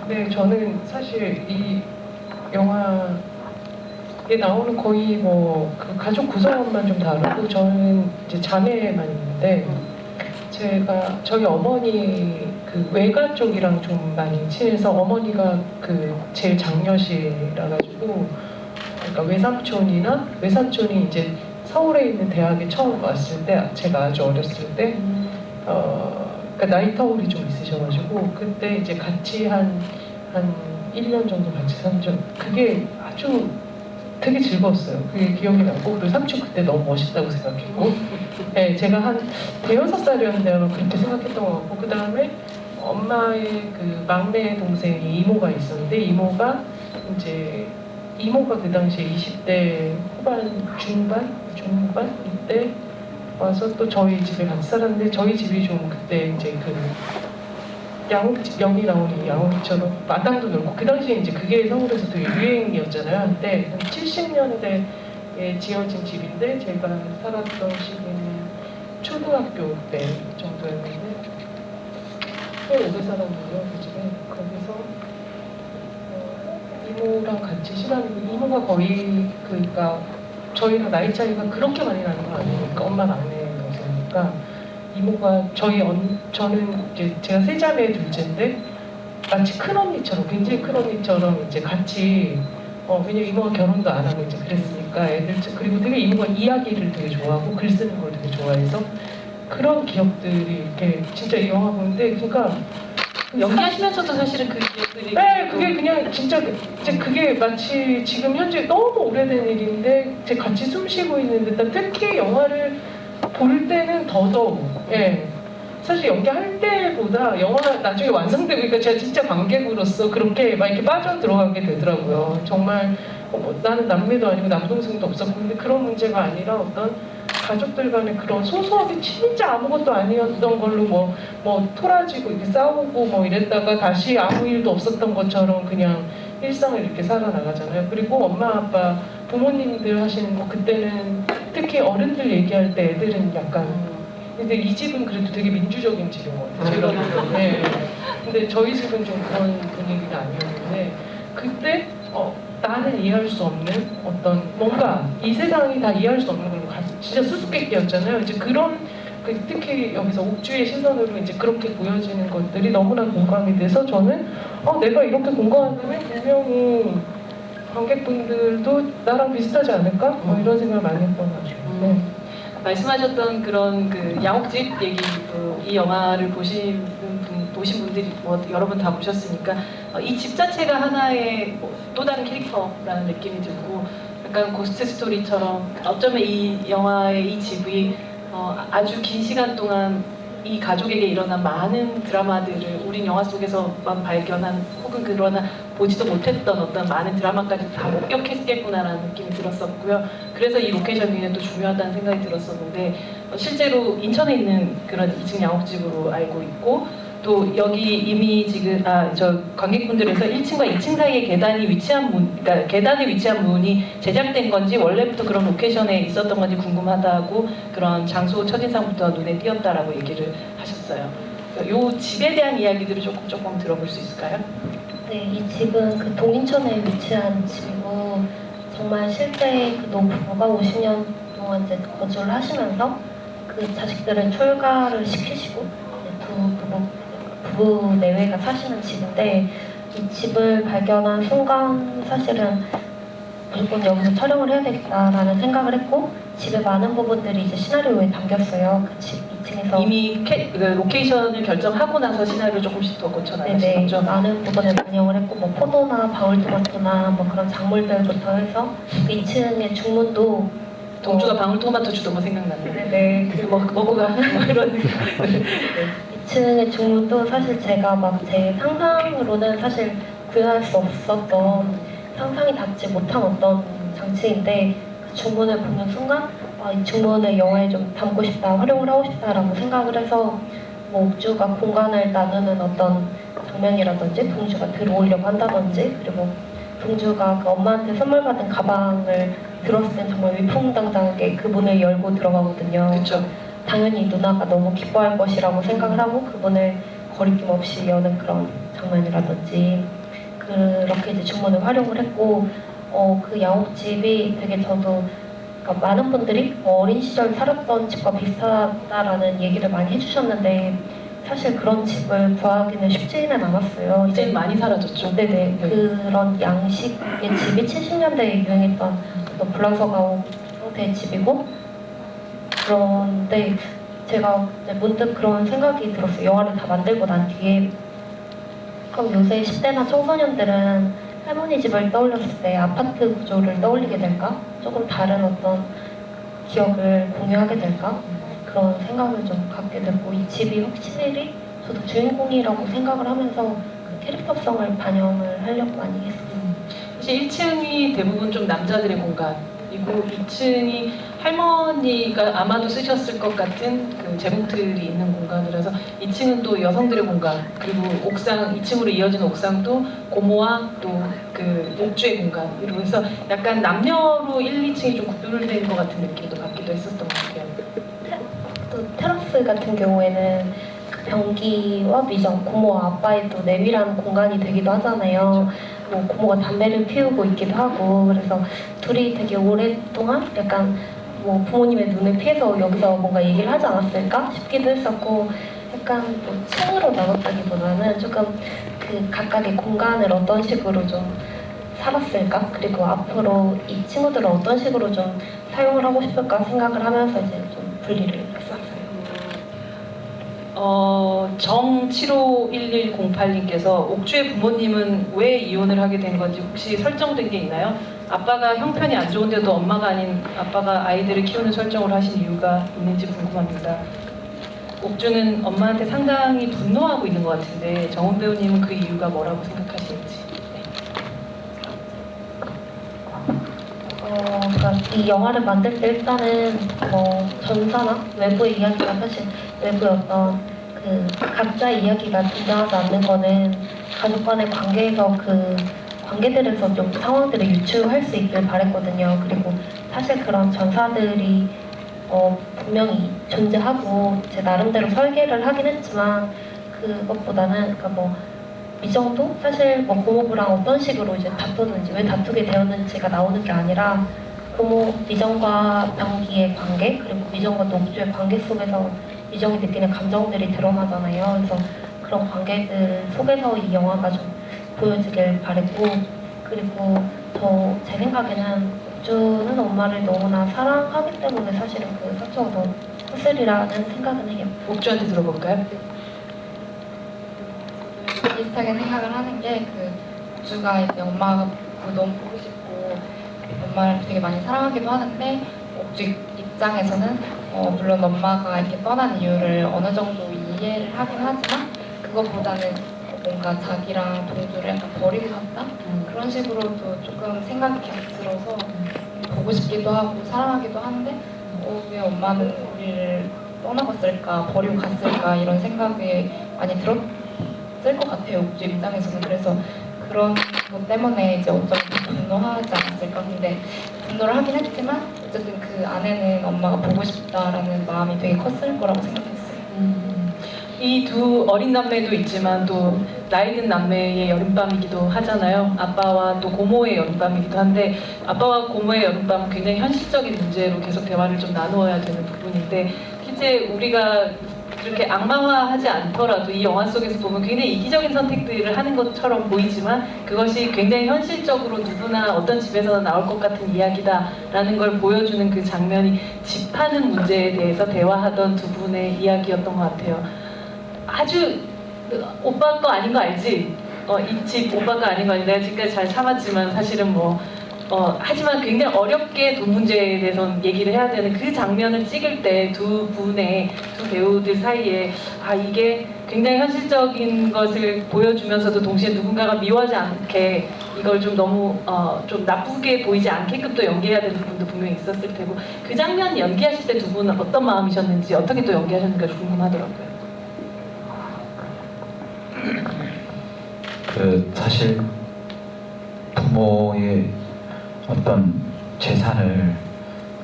네, 저는 사실 이 영화에 나오는 거의 뭐 그 가족 구성원만 좀 다르고 저는 이제 자매만 있는데 저희 어머니 그 외가 쪽이랑 좀 많이 친해서 어머니가 그 제일 장녀시라 가지고 그러니까 외삼촌이 이제 서울에 있는 대학에 처음 왔을 때 제가 아주 어렸을 때 그러니까 나이 터울이 좀 있으셔가지고 그때 이제 같이 한 1년 정도 같이 산적 그게 아주 되게 즐거웠어요. 그게 기억이 나고 그리고 삼촌 그때 너무 멋있다고 생각했고 네, 제가 한 대여섯 살이었는데 아마 그렇게 생각했던 것 같고 그 다음에 엄마의 그 막내 동생이 이모가 있었는데 이모가 그 당시에 20대 후반 중반 이때 와서 또 저희 집에 같이 살았는데 저희 집이 좀 그때 이제 그 양옥집 명이 나오는 양옥집처럼 마당도 넓고 그 당시에 이제 그게 서울에서 되게 유행이었잖아요. 한때 한 70년대에 지어진 집인데 제가 살았던 시기는 초등학교 때 정도였는데 꽤 오래 살았는데요. 그 집에 거기서 이모랑 같이 이모가 거의 그러니까 저희랑 나이 차이가 그렇게 많이 나는 건 아니니까 엄마 막내였으니까 이모가 저는 이제 제가 세 자매의 둘째인데 마치 큰 언니처럼 굉장히 큰 언니처럼 이제 같이 왜냐면 이모가 결혼도 안 하고 이제 그랬으니까 그리고 되게 이모가 이야기를 되게 좋아하고 글 쓰는 걸 되게 좋아해서 그런 기억들이 이렇게 진짜 이 영화 보는데 그러니까 연기하시면서도 사실은 그 기억들이 네, 그게 그냥 진짜 이제 그게 마치 지금 현재 너무 오래된 일인데 이제 같이 숨 쉬고 있는 듯한 특히 영화를 볼 때는 더더욱 예. 사실 연기할 때보다 영화가 나중에 완성되니까 제가 진짜 관객으로서 그렇게 막 이렇게 빠져 들어가게 되더라고요. 정말 나는 남매도 아니고 남동생도 없었고 근데 그런 문제가 아니라 어떤 가족들 간의 그런 소소하게 진짜 아무것도 아니었던 걸로 뭐 토라지고 이렇게 싸우고 뭐 이랬다가 다시 아무 일도 없었던 것처럼 그냥 일상을 이렇게 살아나가잖아요. 그리고 엄마 아빠 부모님들 하시는 거 그때는 특히 어른들 얘기할 때 애들은 약간 근데 이 집은 그래도 되게 민주적인 집인 것 같아요. 제가 보기에는. 네. 근데 저희 집은 좀 그런 분위기는 아니었는데 그때 나는 이해할 수 없는 어떤 뭔가 이 세상이 다 이해할 수 없는 걸로 진짜 수수께끼였잖아요. 이제 그런 특히 여기서 옥주의 시선으로 이제 그렇게 보여지는 것들이 너무나 공감이 돼서 저는 내가 이렇게 공감한다면 분명히 관객분들도 나랑 비슷하지 않을까? 뭐 이런 생각을 많이 했던 것 같아요. 네. 말씀하셨던 그런 그 양옥집 얘기도 이 영화를 보신 분들이 뭐 여러분 다 보셨으니까 이 집 자체가 하나의 또 다른 캐릭터라는 느낌이 들고 약간 고스트 스토리처럼 어쩌면 이 영화의 이 집이 아주 긴 시간 동안 이 가족에게 일어난 많은 드라마들을 우린 영화 속에서만 발견한 혹은 그러나 보지도 못했던 어떤 많은 드라마까지 다 목격했겠구나라는 느낌이 들었었고요. 그래서 이 로케이션이 또 중요하다는 생각이 들었었는데 실제로 인천에 있는 그런 2층 양옥집으로 알고 있고 또 여기 이미 지금 저 관객분들에서 1층과 2층 사이에 계단이 위치한 그러니까 계단에 위치한 문이 제작된 건지 원래부터 그런 로케이션에 있었던 건지 궁금하다고 그런 장소 첫인상부터 눈에 띄었다라고 얘기를 하셨어요. 이 집에 대한 이야기들을 조금 들어볼 수 있을까요? 네, 이 집은 그 동인천에 위치한 집이고 정말 실제 그 노부부가 50년 동안 이제 거주를 하시면서 그 자식들을 출가를 시키시고 부부 내외가 사시는 집인데 이 집을 발견한 순간 사실은 무조건 여기서 촬영을 해야 되겠다라는 생각을 했고 집의 많은 부분들이 이제 시나리오에 담겼어요. 그 집 2층에서 이미 그 로케이션을 결정하고 나서 시나리오 조금씩 더 고쳐 나가신 네네, 거죠? 많은 부분을 반영을 했고 뭐 포도나 방울토마토나 뭐 그런 작물들부터 해서 그 2층의 중문도 동주가 방울토마토 주던 거 생각나네요. 네네, 그 먹고 가 그런 2층의 중문도 사실 제가 막 제 상상으로는 사실 구현할 수 없었던, 상상이 닿지 못한 어떤 장치인데 그 중문을 보는 순간 이 중문을 영화에 좀 담고 싶다, 활용을 하고 싶다라고 생각을 해서 뭐 옥주가 공간을 나누는 어떤 장면이라든지 동주가 들어오려고 한다든지, 그리고 동주가 그 엄마한테 선물 받은 가방을 들었을 땐 정말 위풍당당하게 그 문을 열고 들어가거든요. 그렇죠. 당연히 누나가 너무 기뻐할 것이라고 생각을 하고 그 문을 거리낌 없이 여는 그런 장면이라든지, 그렇게 이제 중문을 활용을 했고 그 양옥집이 되게 저도, 그러니까 많은 분들이 어린 시절 살았던 집과 비슷하다라는 얘기를 많이 해주셨는데 사실 그런 집을 구하기는 쉽지는 않았어요. 이제 많이 사라졌죠. 네네, 네. 그런 양식의 집이 70년대에 유행했던 어떤 불란서가옥 형태의 집이고, 그런데 제가 이제 문득 그런 생각이 들었어요. 영화를 다 만들고 난 뒤에 그럼 요새 10대나 청소년들은 할머니 집을 떠올렸을 때 아파트 구조를 떠올리게 될까? 조금 다른 어떤 기억을 공유하게 될까? 그런 생각을 좀 갖게 되고, 이 집이 확실히 저도 주인공이라고 생각을 하면서 그 캐릭터성을 반영을 하려고 많이 했어요. 사실 1층이 대부분 좀 남자들의 공간이고 2층이 할머니가 아마도 쓰셨을 것 같은 그 재봉틀이 있는 공간이라서 2층은 또 여성들의 공간, 그리고 옥상, 2층으로 이어진 옥상도 고모와 또 그 옥주의 공간, 이러고 해서 약간 남녀로 1, 2층이 좀 구별된 것 같은 느낌도 받기도 했었던 것 같아요. 또 테라스 같은 경우에는 그 병기와 미정, 고모와 아빠의 또 내밀한 공간이 되기도 하잖아요. 뭐 고모가 담배를 피우고 있기도 하고, 그래서 둘이 되게 오랫동안 약간 뭐 부모님의 눈을 피해서 여기서 뭔가 얘기를 하지 않았을까 싶기도 했었고, 약간 뭐 층으로 나눴다기보다는 조금 그 각각의 공간을 어떤 식으로 좀 살았을까, 그리고 앞으로 이 친구들은 어떤 식으로 좀 사용을 하고 싶을까 생각을 하면서 이제 좀 분리를 했었어요. 정751108님께서 옥주의 부모님은 왜 이혼을 하게 된 건지 혹시 설정된 게 있나요? 아빠가 형편이 안 좋은데도 엄마가 아닌 아빠가 아이들을 키우는 설정을 하신 이유가 있는지 궁금합니다. 옥주는 엄마한테 상당히 분노하고 있는 것 같은데 정훈 배우님은 그 이유가 뭐라고 생각하시는지. 그러니까 이 영화를 만들 때 일단은 뭐 전사나 외부의 이야기가, 사실 외부의 어떤 그 각자의 이야기가 등장하지 않는 거는 가족 간의 관계에서 그 관계들에서 좀 상황들을 유추할 수 있길 바랬거든요. 그리고 사실 그런 전사들이 분명히 존재하고 제 나름대로 설계를 하긴 했지만, 그것보다는 그러니까 뭐 미정도 사실 뭐 고모부랑 어떤 식으로 이제 다투는지, 왜 다투게 되었는지가 나오는 게 아니라 고모 미정과 병기의 관계, 그리고 미정과 녹주의 관계 속에서 미정이 느끼는 감정들이 드러나잖아요. 그래서 그런 관계들 속에서 이 영화가 좀 보여지길 바랬고, 그리고 제 생각에는 옥주는 엄마를 너무나 사랑하기 때문에 사실은 그 상처가 더 컸으리라는 생각은 해요. 옥주한테 들어볼까요? 비슷하게 생각을 하는 게, 그 옥주가 이제 엄마가 너무 보고 싶고 엄마를 되게 많이 사랑하기도 하는데, 옥주 입장에서는 물론 엄마가 이렇게 떠난 이유를 어느 정도 이해를 하긴 하지만 그것보다는 뭔가 자기랑 동주를 약간 버리고 갔다? 그런 식으로도 조금 생각이 계속 들어서 보고 싶기도 하고 사랑하기도 한데 왜 엄마는 우리를 떠나갔을까, 버리고 갔을까, 이런 생각이 많이 들었을 것 같아요, 옥주 입장에서는. 그래서 그런 것 때문에 이제 어쩌면 분노하지 않았을까. 근데 분노를 하긴 했지만 어쨌든 그 안에는 엄마가 보고 싶다라는 마음이 되게 컸을 거라고 생각했어요. 이 두 어린 남매도 있지만 또 나이 든 남매의 여름밤이기도 하잖아요. 아빠와 또 고모의 여름밤이기도 한데, 아빠와 고모의 여름밤은 굉장히 현실적인 문제로 계속 대화를 좀 나누어야 되는 부분인데, 실제 우리가 그렇게 악마화하지 않더라도 이 영화 속에서 보면 굉장히 이기적인 선택들을 하는 것처럼 보이지만 그것이 굉장히 현실적으로 누구나 어떤 집에서 나올 것 같은 이야기다라는 걸 보여주는 그 장면이 집 파는 문제에 대해서 대화하던 두 분의 이야기였던 것 같아요. 아주 오빠 거 아닌 거 알지? 이 집 오빠 거 아닌 거 알지? 내가 지금까지 잘 참았지만 사실은 하지만 굉장히 어렵게 돈 문제에 대해서 얘기를 해야 되는 그 장면을 찍을 때 두 배우들 사이에 이게 굉장히 현실적인 것을 보여주면서도 동시에 누군가가 미워하지 않게 이걸 좀 너무 좀 나쁘게 보이지 않게끔 또 연기해야 되는 부분도 분명히 있었을 테고 그 장면 연기하실 때 두 분은 어떤 마음이셨는지 어떻게 또 연기하셨는가 궁금하더라고요. 사실 부모의 어떤 재산을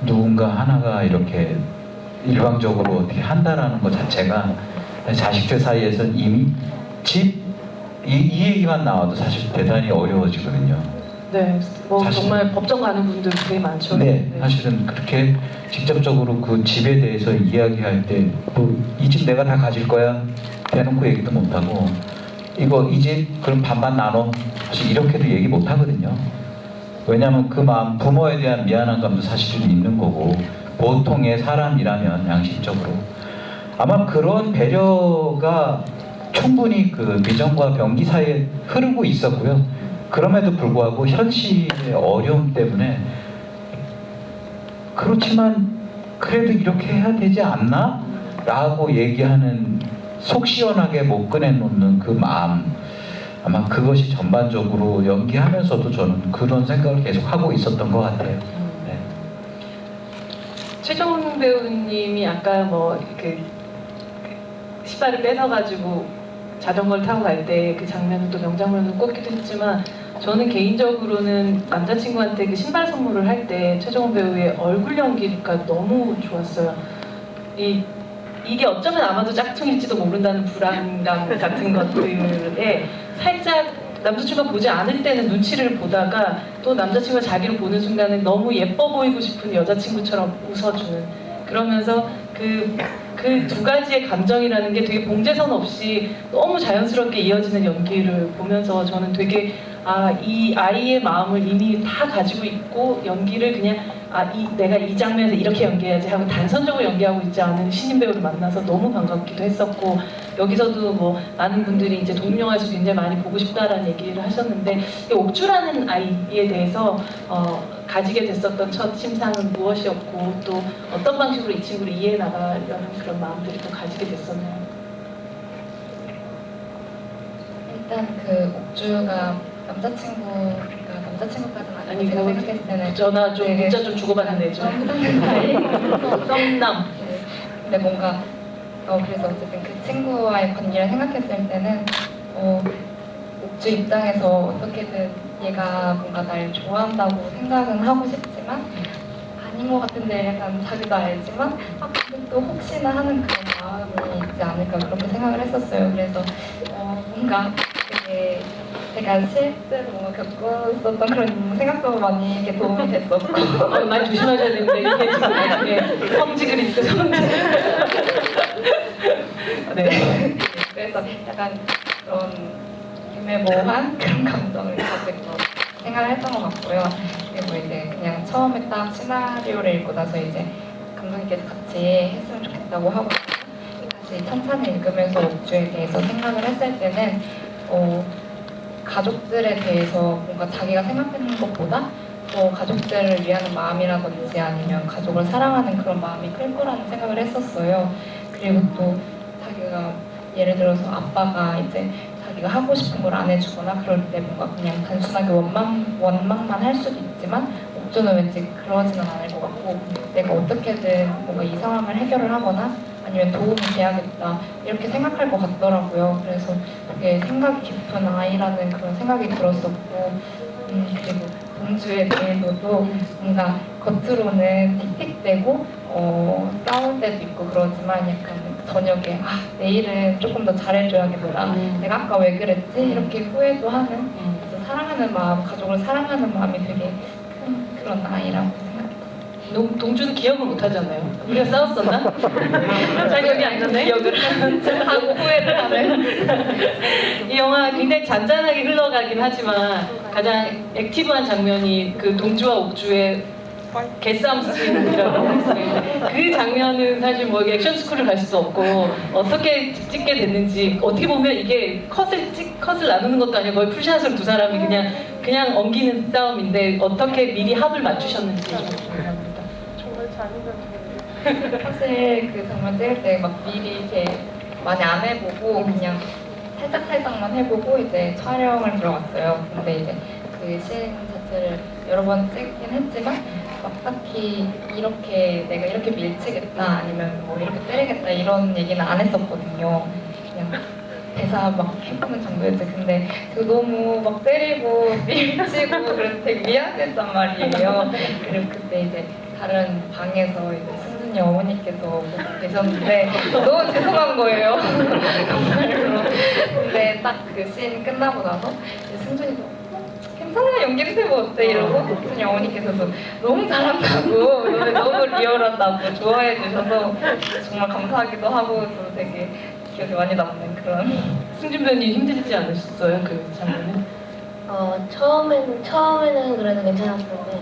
누군가 하나가 이렇게 일방적으로 어떻게 한다라는 것 자체가 자식들 사이에서는 이미 이 얘기만 나와도 사실 대단히 어려워지거든요. 네, 사실은. 정말 법정 가는 분들 되게 많죠. 네, 사실은 그렇게 직접적으로 그 집에 대해서 이야기할 때 또 이 집 내가 다 가질 거야 대놓고 얘기도 못하고 이 집 그럼 반반 나눠 사실 이렇게도 얘기 못하거든요. 왜냐하면 그 마음 부모에 대한 미안한 감도 사실은 있는 거고 보통의 사람이라면 양심적으로 아마 그런 배려가 충분히 그 미정과 병기 사이에 흐르고 있었고요. 그럼에도 불구하고 현실의 어려움 때문에 그렇지만 그래도 이렇게 해야 되지 않나? 라고 얘기하는 속 시원하게 못 꺼내놓는 그 마음 아마 그것이 전반적으로 연기하면서도 저는 그런 생각을 계속 하고 있었던 것 같아요. 네. 최정훈 배우님이 아까 이렇게 신발을 뺏어가지고 자전거를 타고 갈 때 그 장면은 또 명장면으로 꼽기도 했지만 저는 개인적으로는 남자친구한테 그 신발 선물을 할 때 최정훈 배우의 얼굴 연기가 너무 좋았어요. 이게 어쩌면 아마도 짝퉁일지도 모른다는 불안감 같은 것들에 살짝 남자친구가 보지 않을 때는 눈치를 보다가 또 남자친구가 자기를 보는 순간에 너무 예뻐 보이고 싶은 여자친구처럼 웃어주는 그러면서 그 두 가지의 감정이라는 게 되게 봉제선 없이 너무 자연스럽게 이어지는 연기를 보면서 저는 되게 이 아이의 마음을 이미 다 가지고 있고 연기를 그냥 내가 이 장면에서 이렇게 연기해야지 하고 단선적으로 연기하고 있지 않은 신인 배우를 만나서 너무 반갑기도 했었고 여기서도 많은 분들이 이제 독립영화에서 굉장히 많이 보고 싶다라는 얘기를 하셨는데 옥주라는 아이에 대해서 가지게 됐었던 첫 심상은 무엇이었고 또 어떤 방식으로 이 친구를 이해해 나가려는 그런 마음들이 또 가지게 됐었나요? 일단 그 옥주가 남자친구까지는 아니고 제가 생각했을 때는 전화 좀 문자 좀 주고받는데 좀 썸남. 근데 뭔가 그래서 어쨌든 그 친구와의 관계를 생각했을 때는 옥주 입장에서 어떻게든 얘가 뭔가 날 좋아한다고 생각은 하고 싶지만 아닌 것 같은데 약간 자기도 알지만 근데 또 혹시나 하는 그런 마음이 있지 않을까 그렇게 생각을 했었어요. 그래서 뭔가 되게 제가 실제로 뭔가 겪고 있었던 그런 생각도 많이 이렇게 도움이 됐었고 많이 조심하셔야 되는데 이게 지금 나중에 성직을 입고 네. 그래서 약간 그런 애매모호한 그런 감정을 가지고 생각을 했던 것 같고요. 그리고 이제 그냥 처음에 딱 시나리오를 읽고 나서 이제 감독님께서 같이 했으면 좋겠다고 하고 다시 찬찬히 읽으면서 옥주에 대해서 생각을 했을 때는 가족들에 대해서 뭔가 자기가 생각하는 것보다 더 가족들을 위하는 마음이라든지 아니면 가족을 사랑하는 그런 마음이 클 거라는 생각을 했었어요. 그리고 또 자기가 예를 들어서 아빠가 이제 자기가 하고 싶은 걸 안 해주거나 그럴 때 뭔가 그냥 단순하게 원망만 할 수도 있지만 옥주는 왠지 그러지는 않을 것 같고 내가 어떻게든 뭔가 이 상황을 해결을 하거나 아니면 도움이 돼야겠다 이렇게 생각할 것 같더라고요. 그래서 되게 생각이 깊은 아이라는 그런 생각이 들었었고 그리고 동주에 대해서도 뭔가 겉으로는 틱틱대고 싸울 때도 있고 그러지만 약간 저녁에 내일은 조금 더 잘해줘야겠다 내가 아까 왜 그랬지 이렇게 후회도 하는 그래서 사랑하는 마음 가족을 사랑하는 마음이 되게 큰 그런 아이라고 생각해요. 동주는 기억을 못 하잖아요. 우리가 싸웠었나? 잘 기억이 안 나네. 기억을 하고 후회를 하네. 이 영화 굉장히 잔잔하게 흘러가긴 하지만 가장 액티브한 장면이 그 동주와 옥주의 개싸움 씬이라고 했어요. 그 장면은 사실 뭐 액션 스쿨을 갈 수도 없고 어떻게 찍게 됐는지 어떻게 보면 이게 컷을 나누는 것도 아니고 거의 풀샷으로 두 사람이 그냥 엉기는 싸움인데 어떻게 미리 합을 맞추셨는지 좀 궁금합니다. 정말 잔인한 사실 그 장면 찍을 때 막 미리 이렇게 많이 안 해보고 그냥 살짝만 해보고 이제 촬영을 들어갔어요. 근데 이제 그 씬 자체를 여러 번 찍긴 했지만 막 딱히 이렇게 내가 이렇게 밀치겠다 아니면 뭐 이렇게 때리겠다 이런 얘기는 안 했었거든요. 그냥 대사 막 해보는 정도였지. 근데 저 너무 막 때리고 밀치고 그래서 되게 미안했단 말이에요. 그리고 그때 이제 다른 방에서 이제 승준이 어머니께서 보고 계셨는데 너무 죄송한 거예요. 정말로. 근데 딱 그 씬 끝나고 나서 이제 승준이도 괜찮아 연기해보 어때 이러고 승준이 어머니께서도 너무 잘한다고 너무 리얼하다고 좋아해 주셔서 정말 감사하기도 하고 또 되게 기억에 많이 남는 그런. 승준 배우님 힘들지 않으셨어요? 그 장면은? 처음에는 그래도 괜찮았는데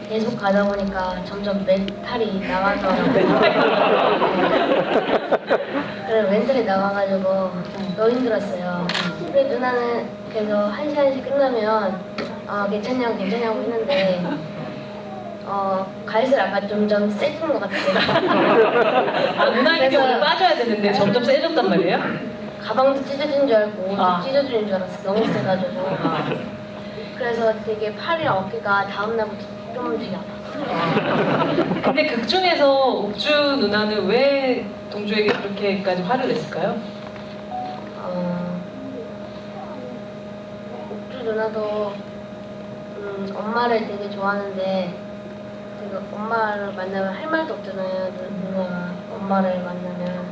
계속 가다 보니까 점점 멘탈이 나가더라고요. 그래서 멘탈이 나가가지고 너무 힘들었어요. 근데 누나는 계속 한 시간씩 끝나면 괜찮냐고 했는데 갈수록 약간 점점 세지는 것 같아요. 누나에게 그래서- 원래 빠져야 되는데 점점 세졌단 말이에요? 가방도 찢어진 줄 알고 옷도 아. 찢어지는 줄 알았어. 너무 세가지고. 그래서 되게 팔이랑 어깨가 다음날부터 좀 되게 아팠어요. 근데 극 중에서 옥주 누나는 왜 동주에게 그렇게까지 화를 냈을까요? 옥주 누나도 엄마를 되게 좋아하는데 되게 엄마를 만나면 할 말도 없잖아요. 누나가 엄마를 만나면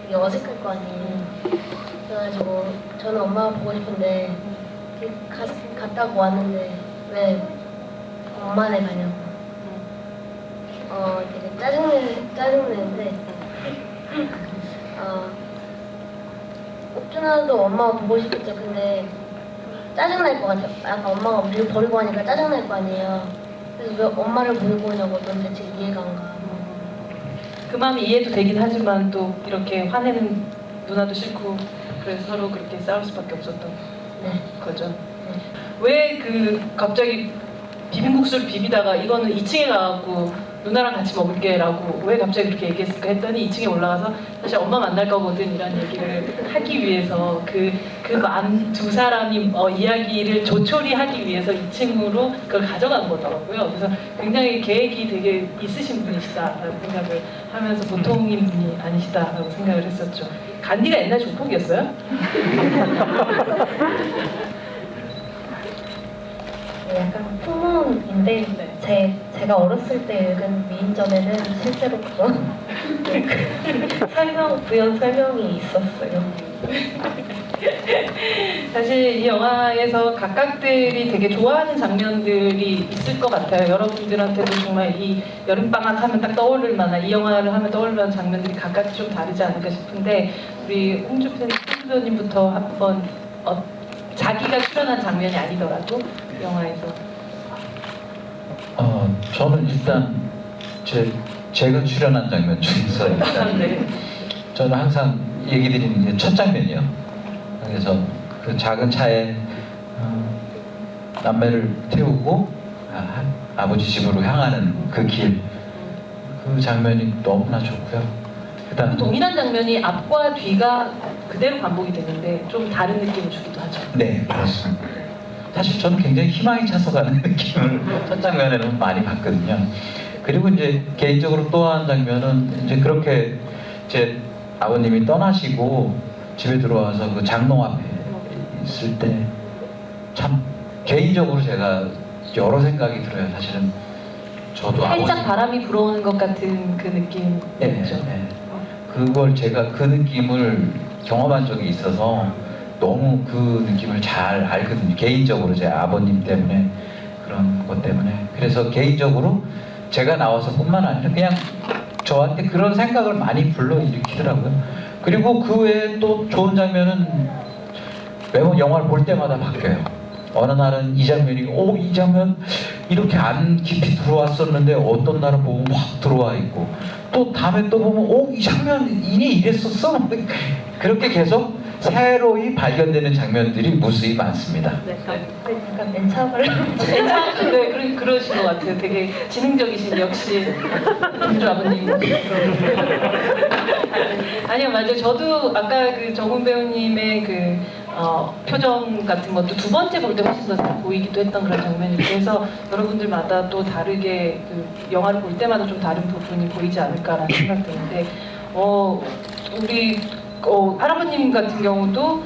되게 어색할 거 아니에요. 그래가지고 저는 엄마가 보고 싶은데 이렇게 갔다고 왔는데 왜 엄마네 가냐고. 되게 짜증내는데 옥준아도 엄마가 보고 싶겠죠. 근데 짜증날 것 같아요. 약간 엄마가 우리를 버리고 하니까 짜증날 거 아니에요. 그래서 왜 엄마를 버리고 오냐고 넌 대체 이해가 안 가. 그 마음이 이해도 되긴 하지만 또 이렇게 화내는 누나도 싫고 그래서 서로 그렇게 싸울 수밖에 없었던 네. 거죠. 왜 그 갑자기 비빔국수를 비비다가 이거는 2층에 가갖고 누나랑 같이 먹을게라고 왜 갑자기 그렇게 얘기했을까 했더니 2층에 올라가서 사실 엄마 만날 거거든 이런 얘기를 하기 위해서 그 두 사람이 이야기를 조촐히 위해서 2층으로 그걸 가져간 거더라고요. 그래서 굉장히 계획이 되게 있으신 분이시다라는 생각을 하면서 보통인 분이 아니시다라고 생각을 했었죠. 간디가 옛날 조폭이었어요? 약간 풍문인데 제가 어렸을 때 읽은 미인전에는 실제로 그런 부연 설명이 있었어요. 사실 이 영화에서 각각들이 되게 좋아하는 장면들이 있을 것 같아요. 여러분들한테도 정말 이 여름방학 하면 딱 떠오를 만한, 이 영화를 하면 떠오를 만한 장면들이 각각 좀 다르지 않을까 싶은데 우리 홍주 배우님부터 한번 자기가 출연한 장면이 아니더라도 영화에서 저는 일단 제가 출연한 장면 중에서 일단 네. 저는 항상 얘기 드리는 게 첫 장면이요. 그래서 그 작은 차에 남매를 태우고 아버지 집으로 향하는 그 길, 그 장면이 너무나 좋고요. 그 동일한 장면이 앞과 뒤가 그대로 반복이 되는데 좀 다른 느낌을 주기도 하죠. 네, 그렇습니다. 사실 저는 굉장히 희망이 차서 가는 느낌을 첫 장면에는 많이 봤거든요. 그리고 이제 개인적으로 또 한 장면은 이제 그렇게 제 아버님이 떠나시고 집에 들어와서 그 장롱 앞에 있을 때 참 개인적으로 제가 여러 생각이 들어요. 사실은 저도 살짝 바람이 불어오는 것 같은 그 느낌이죠. 네. 그걸 제가 그 느낌을 경험한 적이 있어서 너무 그 느낌을 잘 알거든요. 개인적으로 제 아버님 때문에 그런 것 때문에. 그래서 개인적으로 제가 나와서뿐만 아니라 그냥 저한테 그런 생각을 많이 불러일으키더라고요. 그리고 그 외에 또 좋은 장면은 매번 영화를 볼 때마다 바뀌어요. 어느 날은 이 장면이 이 장면 이렇게 안 깊이 들어왔었는데 어떤 날은 보면 확 들어와 있고 또 다음에 또 보면 이 장면이 이랬었어? 그렇게 계속 새로이 발견되는 장면들이 무수히 많습니다. 네. 약간 맨차를 네, 그러신 것 같아요. 되게 지능적이신 역시 공주 아버님. 아니요, 맞아요. 저도 아까 그 정훈 배우님의 그 표정 같은 것도 두 번째 볼 때 훨씬 더 잘 보이기도 했던 그런 장면이고 그래서 여러분들마다 또 다르게 그 영화를 볼 때마다 좀 다른 부분이 보이지 않을까라는 생각드는데 우리 할아버님 같은 경우도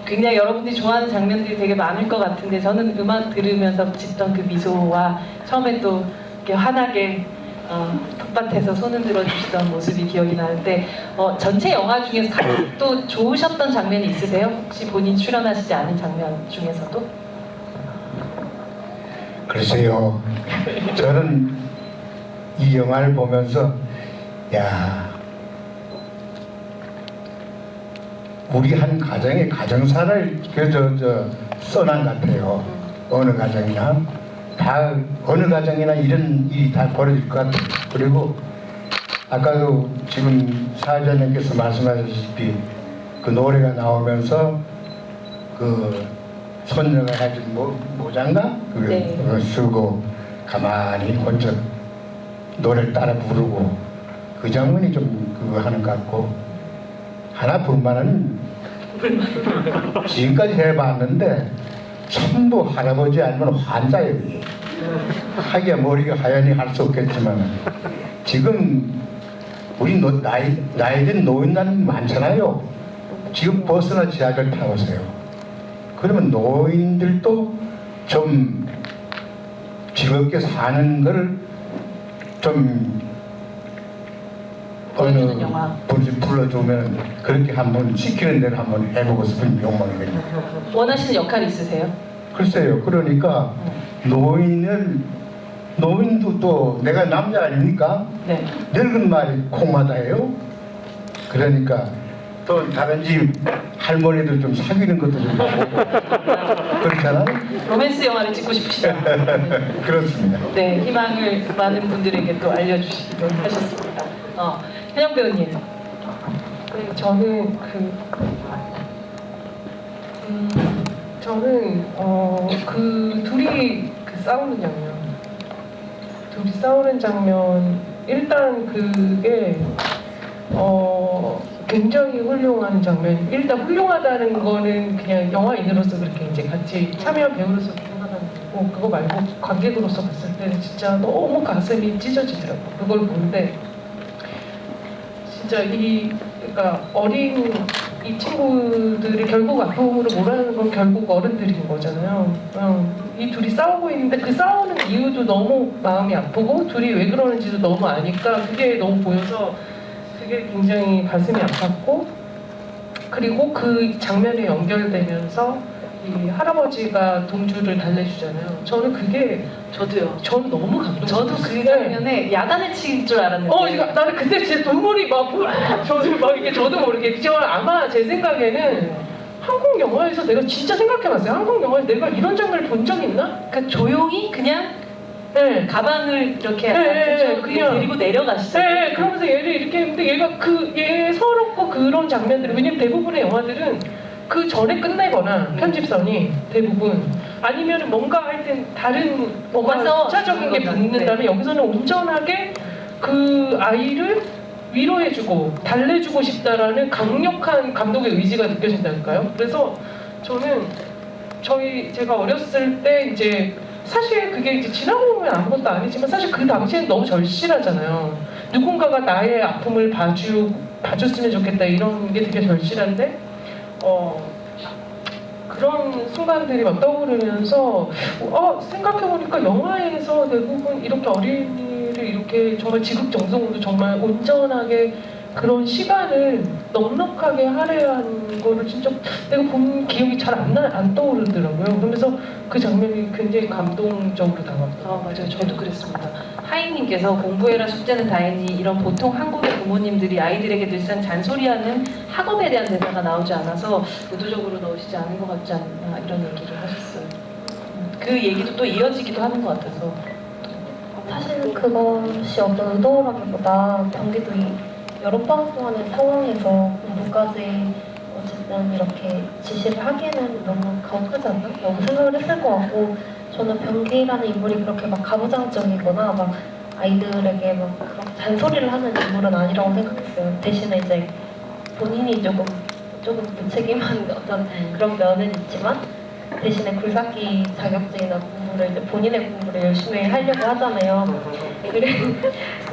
굉장히 여러분들이 좋아하는 장면들이 되게 많을 것 같은데 저는 음악 들으면서 짓던 그 미소와 처음에 또 이렇게 환하게 텃밭에서 손을 들어주시던 모습이 기억이 나는데 전체 영화 중에서 가장 또 좋으셨던 장면이 있으세요? 혹시 본인 출연하시지 않은 장면 중에서도? 글쎄요. 저는 이 영화를 보면서 우리 한 가정의 가정사를 써난 것 같아요. 어느 가정이나 다 어느 가정이나 이런 일이 다 벌어질 것 같아요. 그리고 아까도 지금 사회자님께서 말씀하셨다시피 그 노래가 나오면서 그 손녀가 해준 모자인가? 네. 그걸 쓰고 가만히 혼자 노래를 따라 부르고 그 장면이 좀 그거 하는 것 같고 하나 불만은 지금까지 해봤는데 전부 할아버지 아니면 환자예요. 하기야 머리가 하얀이 할 수 없겠지만 지금 우리 나이 든 노인단이 많잖아요. 지금 버스나 지하철 타보세요. 그러면 노인들도 좀 즐겁게 사는 걸 좀 어느 분이 불러주면 그렇게 한번 시키는 대로 한번 해보고 싶은 욕망이거든요. 원하시는 역할이 있으세요? 글쎄요. 그러니까 노인도 또 내가 남자 아닙니까? 네. 늙은 말이 콩마다예요. 그러니까 또 다른 집 할머니들 좀 사귀는 것도 좀 하고 그렇잖아요. 로맨스 영화를 찍고 싶으시다. 그렇습니다. 네, 희망을 많은 분들에게 또 알려주시기도 하셨습니다. 현영 배우님. 네, 저는 그 둘이 싸우는 장면. 둘이 싸우는 장면 일단 그게 굉장히 훌륭한 장면. 일단 훌륭하다는 거는 그냥 영화인으로서 그렇게 이제 같이 참여한 배우로서 생각하는 거고 그거 말고 관객으로서 봤을 때는 진짜 너무 가슴이 찢어지더라고. 그걸 보는데 진짜 그러니까 어린 이 친구들이 결국 아픔으로 몰아가는 건 결국 어른들인 거잖아요. 이 둘이 싸우고 있는데 그 싸우는 이유도 너무 마음이 아프고 둘이 왜 그러는지도 너무 아니까 그게 너무 보여서 그게 굉장히 가슴이 아팠고 그리고 그 장면에 연결되면서 이 할아버지가 동주를 달래주잖아요. 저는 그게 저도요. 전 너무 감동. 저도 그 장면에 야단을 칠 줄 알았는데. 그러니까 나는 그때 제 눈물이 저도 모르게 그지만 아마 제 생각에는 한국 영화에서 내가 진짜 생각해봤어요. 한국 영화에서 내가 이런 장면을 본 적 있나? 그러니까 조용히 그냥 네. 가방을 이렇게 그냥 데리고 내려가시죠. 네, 그러면서 얘를 이렇게 했는데 얘가 얘 서럽고 그런 장면들을 왜냐면 대부분의 영화들은 그 전에 끝내거나 편집선이 대부분 아니면 뭔가 하여튼 다른 뭔가 부차적인 게 붙는다면 여기서는 온전하게 그 아이를 위로해주고 달래주고 싶다라는 강력한 감독의 의지가 느껴진다니까요. 그래서 저는 제가 어렸을 때 이제 사실 그게 이제 지나고 보면 아무것도 아니지만 사실 그 당시엔 너무 절실하잖아요. 누군가가 나의 아픔을 봐줬으면 좋겠다 이런 게 되게 절실한데 그런 순간들이 막 떠오르면서 생각해보니까 영화에서 대부분 이렇게 어린이를 이렇게 정말 지극정성으로 정말 온전하게 그런 시간을 넉넉하게 할애한 거를 진짜 내가 본 기억이 잘 안 떠오르더라고요. 그러면서 그 장면이 굉장히 감동적으로 다가왔어요. 맞아요. 저도 그랬습니다. 하이님께서 공부해라 숙제는 다행히 이런 보통 한국의 부모님들이 아이들에게 늘상 잔소리하는 학업에 대한 대사가 나오지 않아서 의도적으로 넣으시지 않은 것 같지 않나 이런 얘기를 하셨어요. 그 얘기도 또 이어지기도 하는 것 같아서. 사실은 그것이 어떤 의도라기보다 경기도 이 여름방학 동안의 상황에서 공부까지 어쨌든 이렇게 지시를 하기에는 너무 가혹하지 않나? 라고 생각을 했을 것 같고, 저는 변기라는 인물이 그렇게 막 가부장적이거나 막 아이들에게 막 그렇게 잔소리를 하는 인물은 아니라고 생각했어요. 대신에 이제 본인이 조금 무책임한 어떤 그런 면은 있지만, 대신에 굴삭기 자격증이나 공부를 이제 본인의 공부를 열심히 하려고 하잖아요.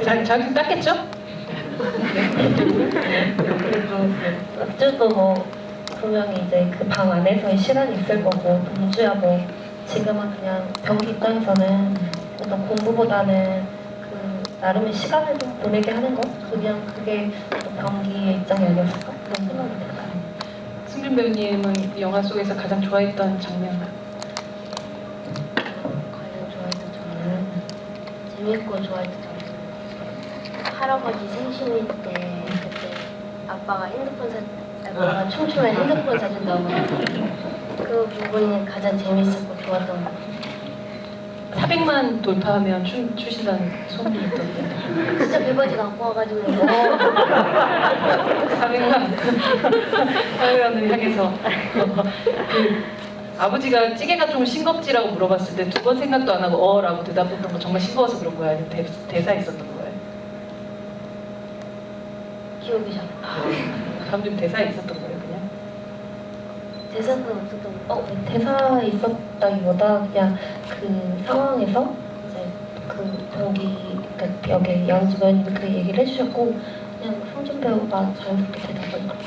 자격증 땄겠죠? 그리고 어쨌든 뭐 분명히 이제 그 방 안에서의 시간이 있을 거고, 동주야 뭐 지금은 그냥 변기 입장에서는 어떤 공부보다는 그 나름의 시간을 좀 보내게 하는 것, 그냥 그게 변기의 입장이 아니었을까 그런 생각이 들어요. 승준 배우님은 이 영화 속에서 가장 좋아했던 장면. 가장 좋아했던 장면, 재밌고 좋아했던 장면. 할아버지 생신일 때 그때 아빠가 아빠가 춤추면 핸드폰 사준다고 그 부분이 가장 재밌었고 좋았던 것 같아요. 400만 돌파하면 추신다는 소문이 있던데. 진짜 배바지 갖고 와가지고 400만을 향해서 그 아버지가 찌개가 좀 싱겁지라고 물어봤을 때 두 번 생각도 안 하고 라고 대답했던 거 정말 싱거워서 그런 거야? 아니면 대사 있었던 거예요? 기억이 잘 감독님 대사 있었던 거예요 그냥? 대사는 없었던 것 같아요. 대사 있었다기보다 그냥 그 상황에서 이제 그 동기 그러니까 여기 양주 배우님이 그 얘기를 해주셨고, 그냥 승준 배우가 자연스럽게 대답을 그렇게.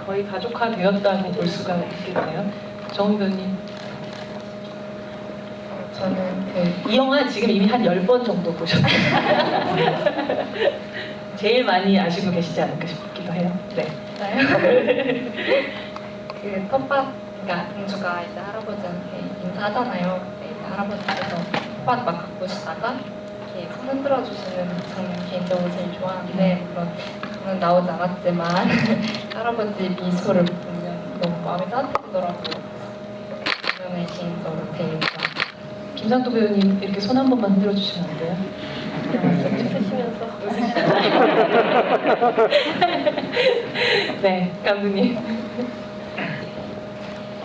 거의 가족화 되었다고 볼 수가 있겠네요. 정우 배우님. 저는 이 영화 지금 이미 한 10번 정도 보셨어요. 제일 많이 아시고 계시지 않을까 싶기도 해요. 네. 그 텃밭, 그러니까 동주가 이제 할아버지한테 인사하잖아요. 근데 이제 할아버지께서 텃밭 막 가꾸시다가 이렇게 손 흔들어 주시는 장면 개인적으로 제일 좋아하는데, 물론 저는 나오지 않았지만 할아버지 미소를 보면 너무 마음이 따뜻해지더라고요. 그 장면을 개인적으로 제일 좋아합니다. 김상도 배우님 이렇게 손 한 번만 흔들어 주시면 안 돼요? 웃으시면서. 네, 감독님.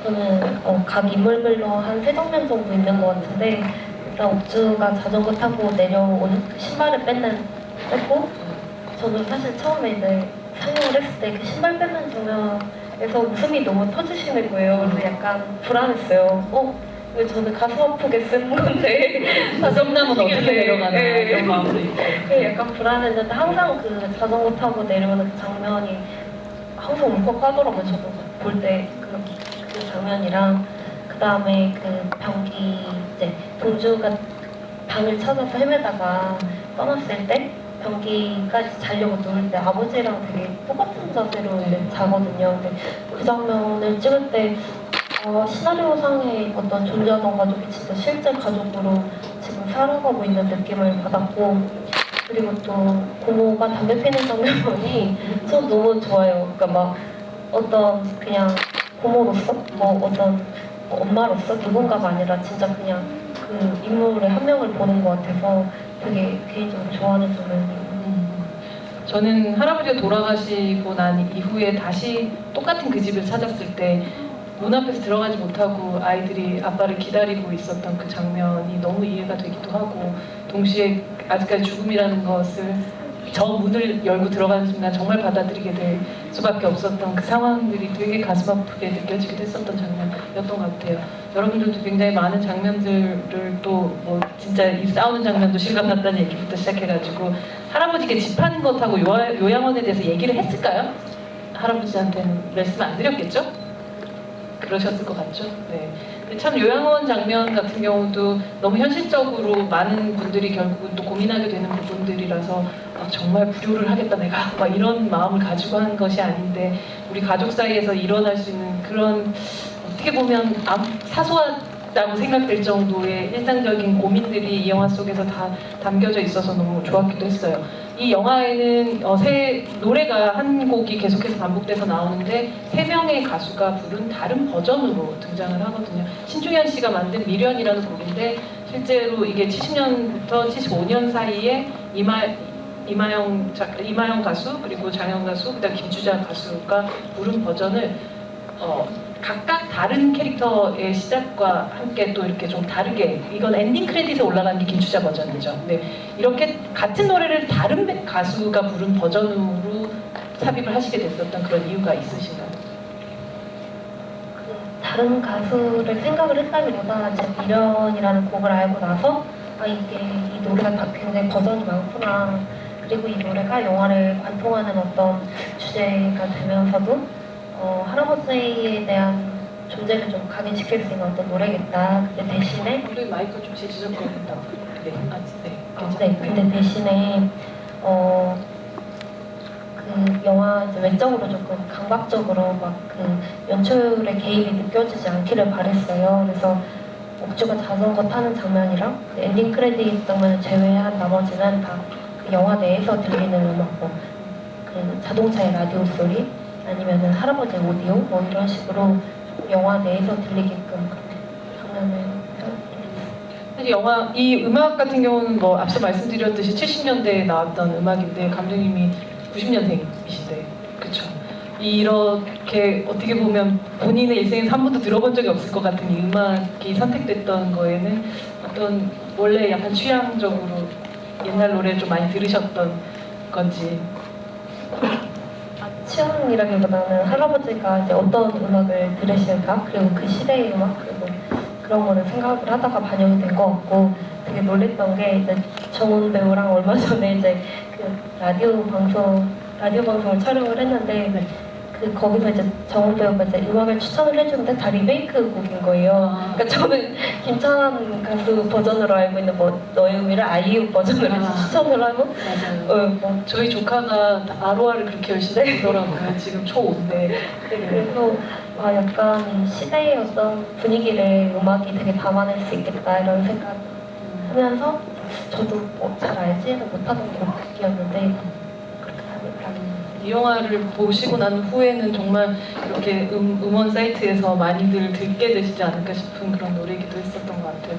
저는 각 인물별로 한 3장면 정도 있는 것 같은데, 일단 옥주가 자전거 타고 내려오는 그 신발을 뺐고, 저는 사실 처음에 이제 상영을 했을 때 그 신발 뺏는 장면에서 웃음이 너무 터지시는 거예요. 그래서 약간 불안했어요. 왜 저는 가슴 아프게 쓴 건데 자전거는 어떻게 내려가나 이런 마음도 있고. 약간 불안했는데, 항상 그 자전거 타고 내려오는 그 장면이 항상 울컥하더라고요. 저도 볼 때 그 장면이랑, 그 다음에 그 변기 이제 동주가 방을 찾아서 헤매다가 떠났을 때 변기까지 자려고 누울 때 아버지랑 되게 똑같은 자세로 이제 자거든요. 근데 그 장면을 찍을 때 시나리오상의 어떤 존재하던 가족이 진짜 실제 가족으로 지금 살아가고 있는 느낌을 받았고, 그리고 또 고모가 담배 피는 장면이 전 너무 좋아요. 그러니까 막 어떤 그냥 고모로서 어떤 엄마로서 누군가가 아니라 진짜 그냥 그 인물의 한 명을 보는 것 같아서 되게 개인적으로 좋아하는 장면이에요. 저는 할아버지가 돌아가시고 난 이후에 다시 똑같은 그 집을 찾았을 때 문 앞에서 들어가지 못하고 아이들이 아빠를 기다리고 있었던 그 장면이 너무 이해가 되기도 하고, 동시에 아직까지 죽음이라는 것을 저 문을 열고 들어가는 순간 정말 받아들이게 될 수밖에 없었던 그 상황들이 되게 가슴 아프게 느껴지기도 했었던 장면이었던 것 같아요. 여러분들도 굉장히 많은 장면들을 또 뭐 진짜 이 싸우는 장면도 실감났다는 얘기부터 시작해가지고 할아버지께 집 파는 것하고 요양원에 대해서 얘기를 했을까요? 할아버지한테는 말씀 안 드렸겠죠? 그러셨을 것 같죠? 네. 근데 참 요양원 장면 같은 경우도 너무 현실적으로 많은 분들이 결국은 또 고민하게 되는 부분들이라서 정말 불효를 하겠다 내가 막 이런 마음을 가지고 한 것이 아닌데, 우리 가족 사이에서 일어날 수 있는 그런 어떻게 보면 사소한 라고 생각될 정도의 일상적인 고민들이 이 영화 속에서 다 담겨져 있어서 너무 좋았기도 했어요. 이 영화에는 노래가 한 곡이 계속해서 반복돼서 나오는데 3명의 가수가 부른 다른 버전으로 등장을 하거든요. 신중현 씨가 만든 미련이라는 곡인데 실제로 이게 70년부터 75년 사이에 이마영 가수 그리고 장현 가수 그다음 김추자 가수가 부른 버전을 각각 다른 캐릭터의 시작과 함께 또 이렇게 좀 다르게 이건 엔딩 크레딧에 올라간 게 김추자 버전이죠. 네, 이렇게 같은 노래를 다른 가수가 부른 버전으로 삽입을 하시게 됐었던 그런 이유가 있으신가요? 다른 가수를 생각을 했다기보다 이제 미련이라는 곡을 알고 나서 이게 이 노래가 다 굉장히 버전이 많구나. 그리고 이 노래가 영화를 관통하는 어떤 주제가 되면서도 할아버지에 대한 존재를 좀 각인시킬 수 있는 어떤 노래겠다. 근데 대신에 우리 마이크 좀 지저거린다. 네, 네, 근데 대신에 그 영화 이제 외적으로 조금 강박적으로 막 그 연출의 개입이 느껴지지 않기를 바랬어요. 그래서 옥주가 자전거 타는 장면이랑 그 엔딩 크레딧 장면을 제외한 나머지는 다 그 영화 내에서 들리는 음악, 그 자동차의 라디오 소리, 아니면은 할아버지 오디오, 뭐 이런 식으로 영화 내에서 들리게끔 장면을 사실 이 음악 같은 경우는 뭐 앞서 말씀드렸듯이 70년대에 나왔던 음악인데 감독님이 90년생이신데 그렇죠. 이렇게 어떻게 보면 본인의 일생에서 한 번도 들어본 적이 없을 것 같은 이 음악이 선택됐던 거에는 어떤 원래 약간 취향적으로 옛날 노래 좀 많이 들으셨던 건지. 취향이라기보다는 할아버지가 이제 어떤 음악을 들으실까, 그리고 그 시대의 음악, 그리고 그런 거를 생각을 하다가 반영이 된 것 같고, 되게 놀랬던 게 이제 정훈 배우랑 얼마 전에 이제 그 라디오 방송을 촬영을 했는데 거기서 이제 정훈 배우가 이제 음악을 추천을 해주는데 다 리메이크 곡인 거예요. 그러니까 저는 김창완 가수 버전으로 알고 있는 뭐 너의 의미를 아이유 버전으로 추천을 하고 맞아요. 저희 조카가 아로아를 그렇게 열심히 보더라고요. 지금 초5인데. 그래서 약간 이 시대의 어떤 분위기를 음악이 되게 담아낼 수 있겠다 이런 생각 하면서 저도 잘 알지는 못하던 곡이었는데 그렇게 하니까 이 영화를 보시고 난 후에는 정말 이렇게 음원 사이트에서 많이들 듣게 되시지 않을까 싶은 그런 노래이기도 했었던 것 같아요.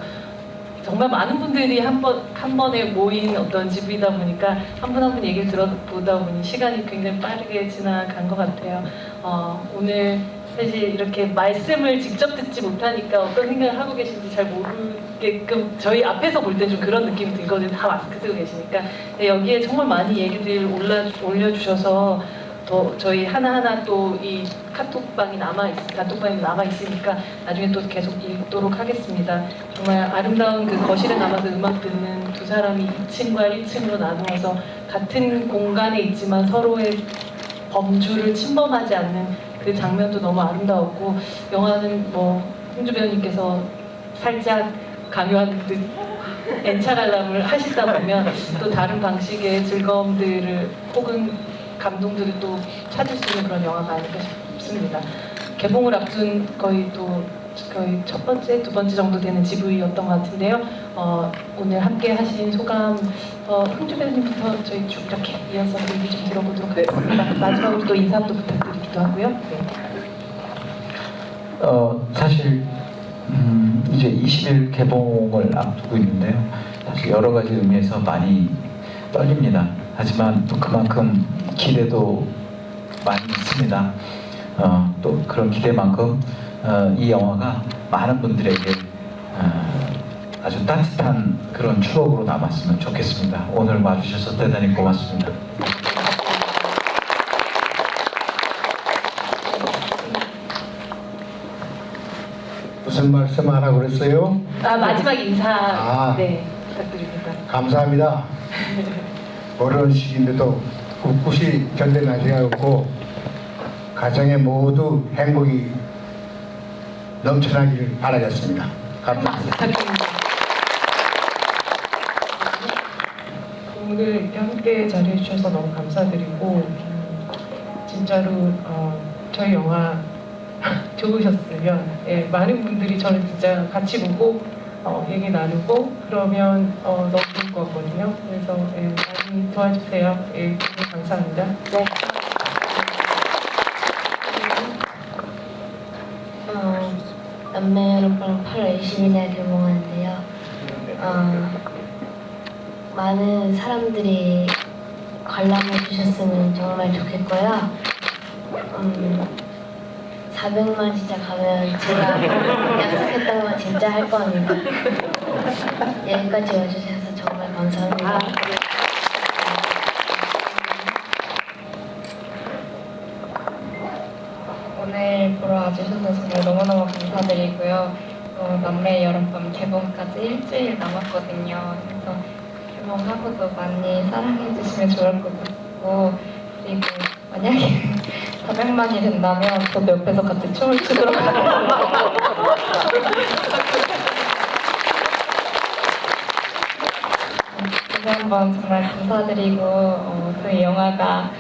정말 많은 분들이 한 번에 모인 어떤 집이다 보니까 한 분 한 분 얘기를 들어보다 보니 시간이 굉장히 빠르게 지나간 것 같아요. 오늘 사실 이렇게 말씀을 직접 듣지 못하니까 어떤 생각을 하고 계신지 잘 모르게끔 저희 앞에서 볼 때 좀 그런 느낌이 들거든요. 다 마스크 쓰고 계시니까. 근데 여기에 정말 많이 얘기들 올려주셔서 또 저희 하나하나 또 이 카톡방이 남아있으니까 나중에 또 계속 읽도록 하겠습니다. 정말 아름다운 그 거실에 남아서 음악 듣는 두 사람이 2층과 1층으로 나누어서 같은 공간에 있지만 서로의 범주를 침범하지 않는 그 장면도 너무 아름다웠고, 영화는 뭐 홍주 배우님께서 살짝 강요한 듯 엔차갈람을 하시다 보면 또 다른 방식의 즐거움들을 혹은 감동들을 또 찾을 수 있는 그런 영화가 아닐까 싶습니다. 개봉을 앞둔 거의 첫 번째, 두 번째 정도 되는 GV였던 것 같은데요. 오늘 함께 하신 소감, 홍주 배우님부터 저희 쭉 이렇게 이어서 얘기 좀 들어보도록 하겠습니다. 마지막으로 또 인사도 부탁드리기도 하고요. 네. 사실 이제 20일 개봉을 앞두고 있는데요. 사실 여러 가지 의미에서 많이 떨립니다. 하지만 또 그만큼 기대도 많이 있습니다. 또 그런 기대만큼 이 영화가 많은 분들에게 아주 따뜻한 그런 추억으로 남았으면 좋겠습니다. 오늘 와주셔서 대단히 고맙습니다. 무슨 말씀 하라고 그랬어요? 마지막 인사 네, 부탁드립니다. 감사합니다. 어려운 시기인데도 꿋꿋이 견뎌나셔갖고 가정에 모두 행복이 넘쳐나기를 바라겠습니다. 감사합니다. 부탁드립니다. 오늘 이렇게 함께 자리해 주셔서 너무 감사드리고 진짜로 저희 영화 좋으셨으면 많은 분들이 저를 진짜 같이 보고 얘기 나누고 그러면 너무 좋을 것 같거든요. 그래서 많이 도와주세요. 감사합니다. 네. 남매 여러분 8월 20일에 개봉하는데요. 많은 사람들이 관람해 주셨으면 정말 좋겠고요. 400만 진짜 가면 제가 약속했던 건 진짜 할 겁니다. 여기까지 와주셔서 정말 감사합니다. 오늘 보러 와주셔서 정말 너무너무 감사드리고요. 남매 여름밤 개봉까지 일주일 남았거든요. 그래서 개봉하고도 많이 사랑해주시면 좋을 것 같고, 그리고 만약에 400만이 된다면 저도 옆에서 같이 춤을 추도록 하겠습니다. 다시 한번 정말 감사드리고 저희 영화가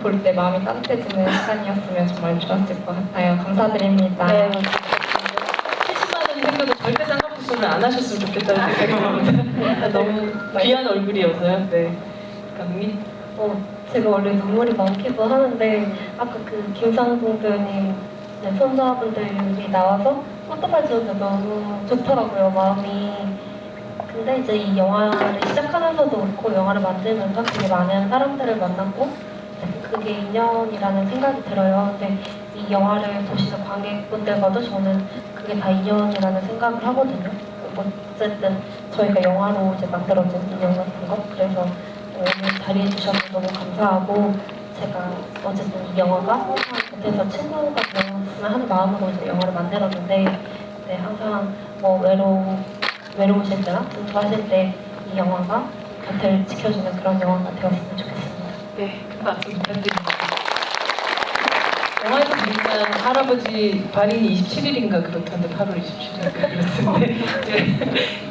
볼 때 마음이 따뜻해지는 시간이었으면 정말 좋았을 것 같아요. 감사드립니다. 네. 70만 원이 생겨도 절대 쌍꺼풀술을 안 하셨으면 좋겠다는 생각이 듭니다. 너무 귀한 얼굴이어서요. 네. 감독님. 제가 원래 눈물이 많기도 하는데 아까 그 김상동 배우님 손자분들이 나와서 포토까지 찍는데 너무 좋더라고요, 마음이. 근데 이제 이 영화를 시작하면서도 그렇고 영화를 만들면서 되게 많은 사람들을 만났고 그게 인연이라는 생각이 들어요. 근데 이 영화를 보시는 관객분들과도 저는 그게 다 인연이라는 생각을 하거든요. 어쨌든 저희가 영화로 이제 만들어진 인연 같은 거. 그래서 오늘 자리해 주셔서 너무 감사하고 제가 어쨌든 이 영화가 곁에서 친구가 되었으면 하는 마음으로 이제 영화를 만들었는데 항상 뭐 외로우실 때나 분투하실 때 이 영화가 곁을 지켜주는 그런 영화가 되었으면 좋겠습니다. 네, 박수 부탁드립니다. 영화에서 보니까 할아버지 발인이 27일인가 그렇던데 8월 27일인가 그렇던데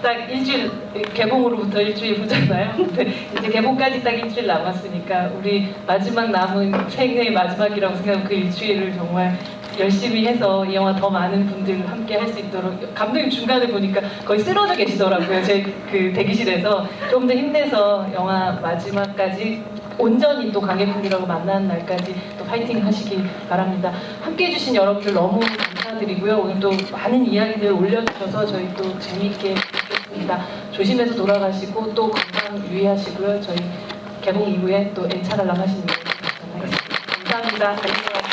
딱 일주일 개봉으로부터 일주일 후잖아요. 근데 이제 개봉까지 딱 일주일 남았으니까 우리 마지막 남은 생의 마지막이라고 생각하고 그 일주일을 정말 열심히 해서 이 영화 더 많은 분들 함께 할 수 있도록 감독님 중간에 보니까 거의 쓰러져 계시더라고요. 제 그 대기실에서 좀 더 힘내서 영화 마지막까지 온전히 또 관객분들하고 만나는 날까지 또 파이팅 하시기 바랍니다. 함께 해주신 여러분들 너무 감사드리고요. 오늘 또 많은 이야기들 올려주셔서 저희 또 재미있게 듣겠습니다. 조심해서 돌아가시고 또 건강 유의하시고요. 저희 개봉 이후에 또 N차 관람하시는 분 감사하겠습니다. 감사합니다. 안녕히 가세요.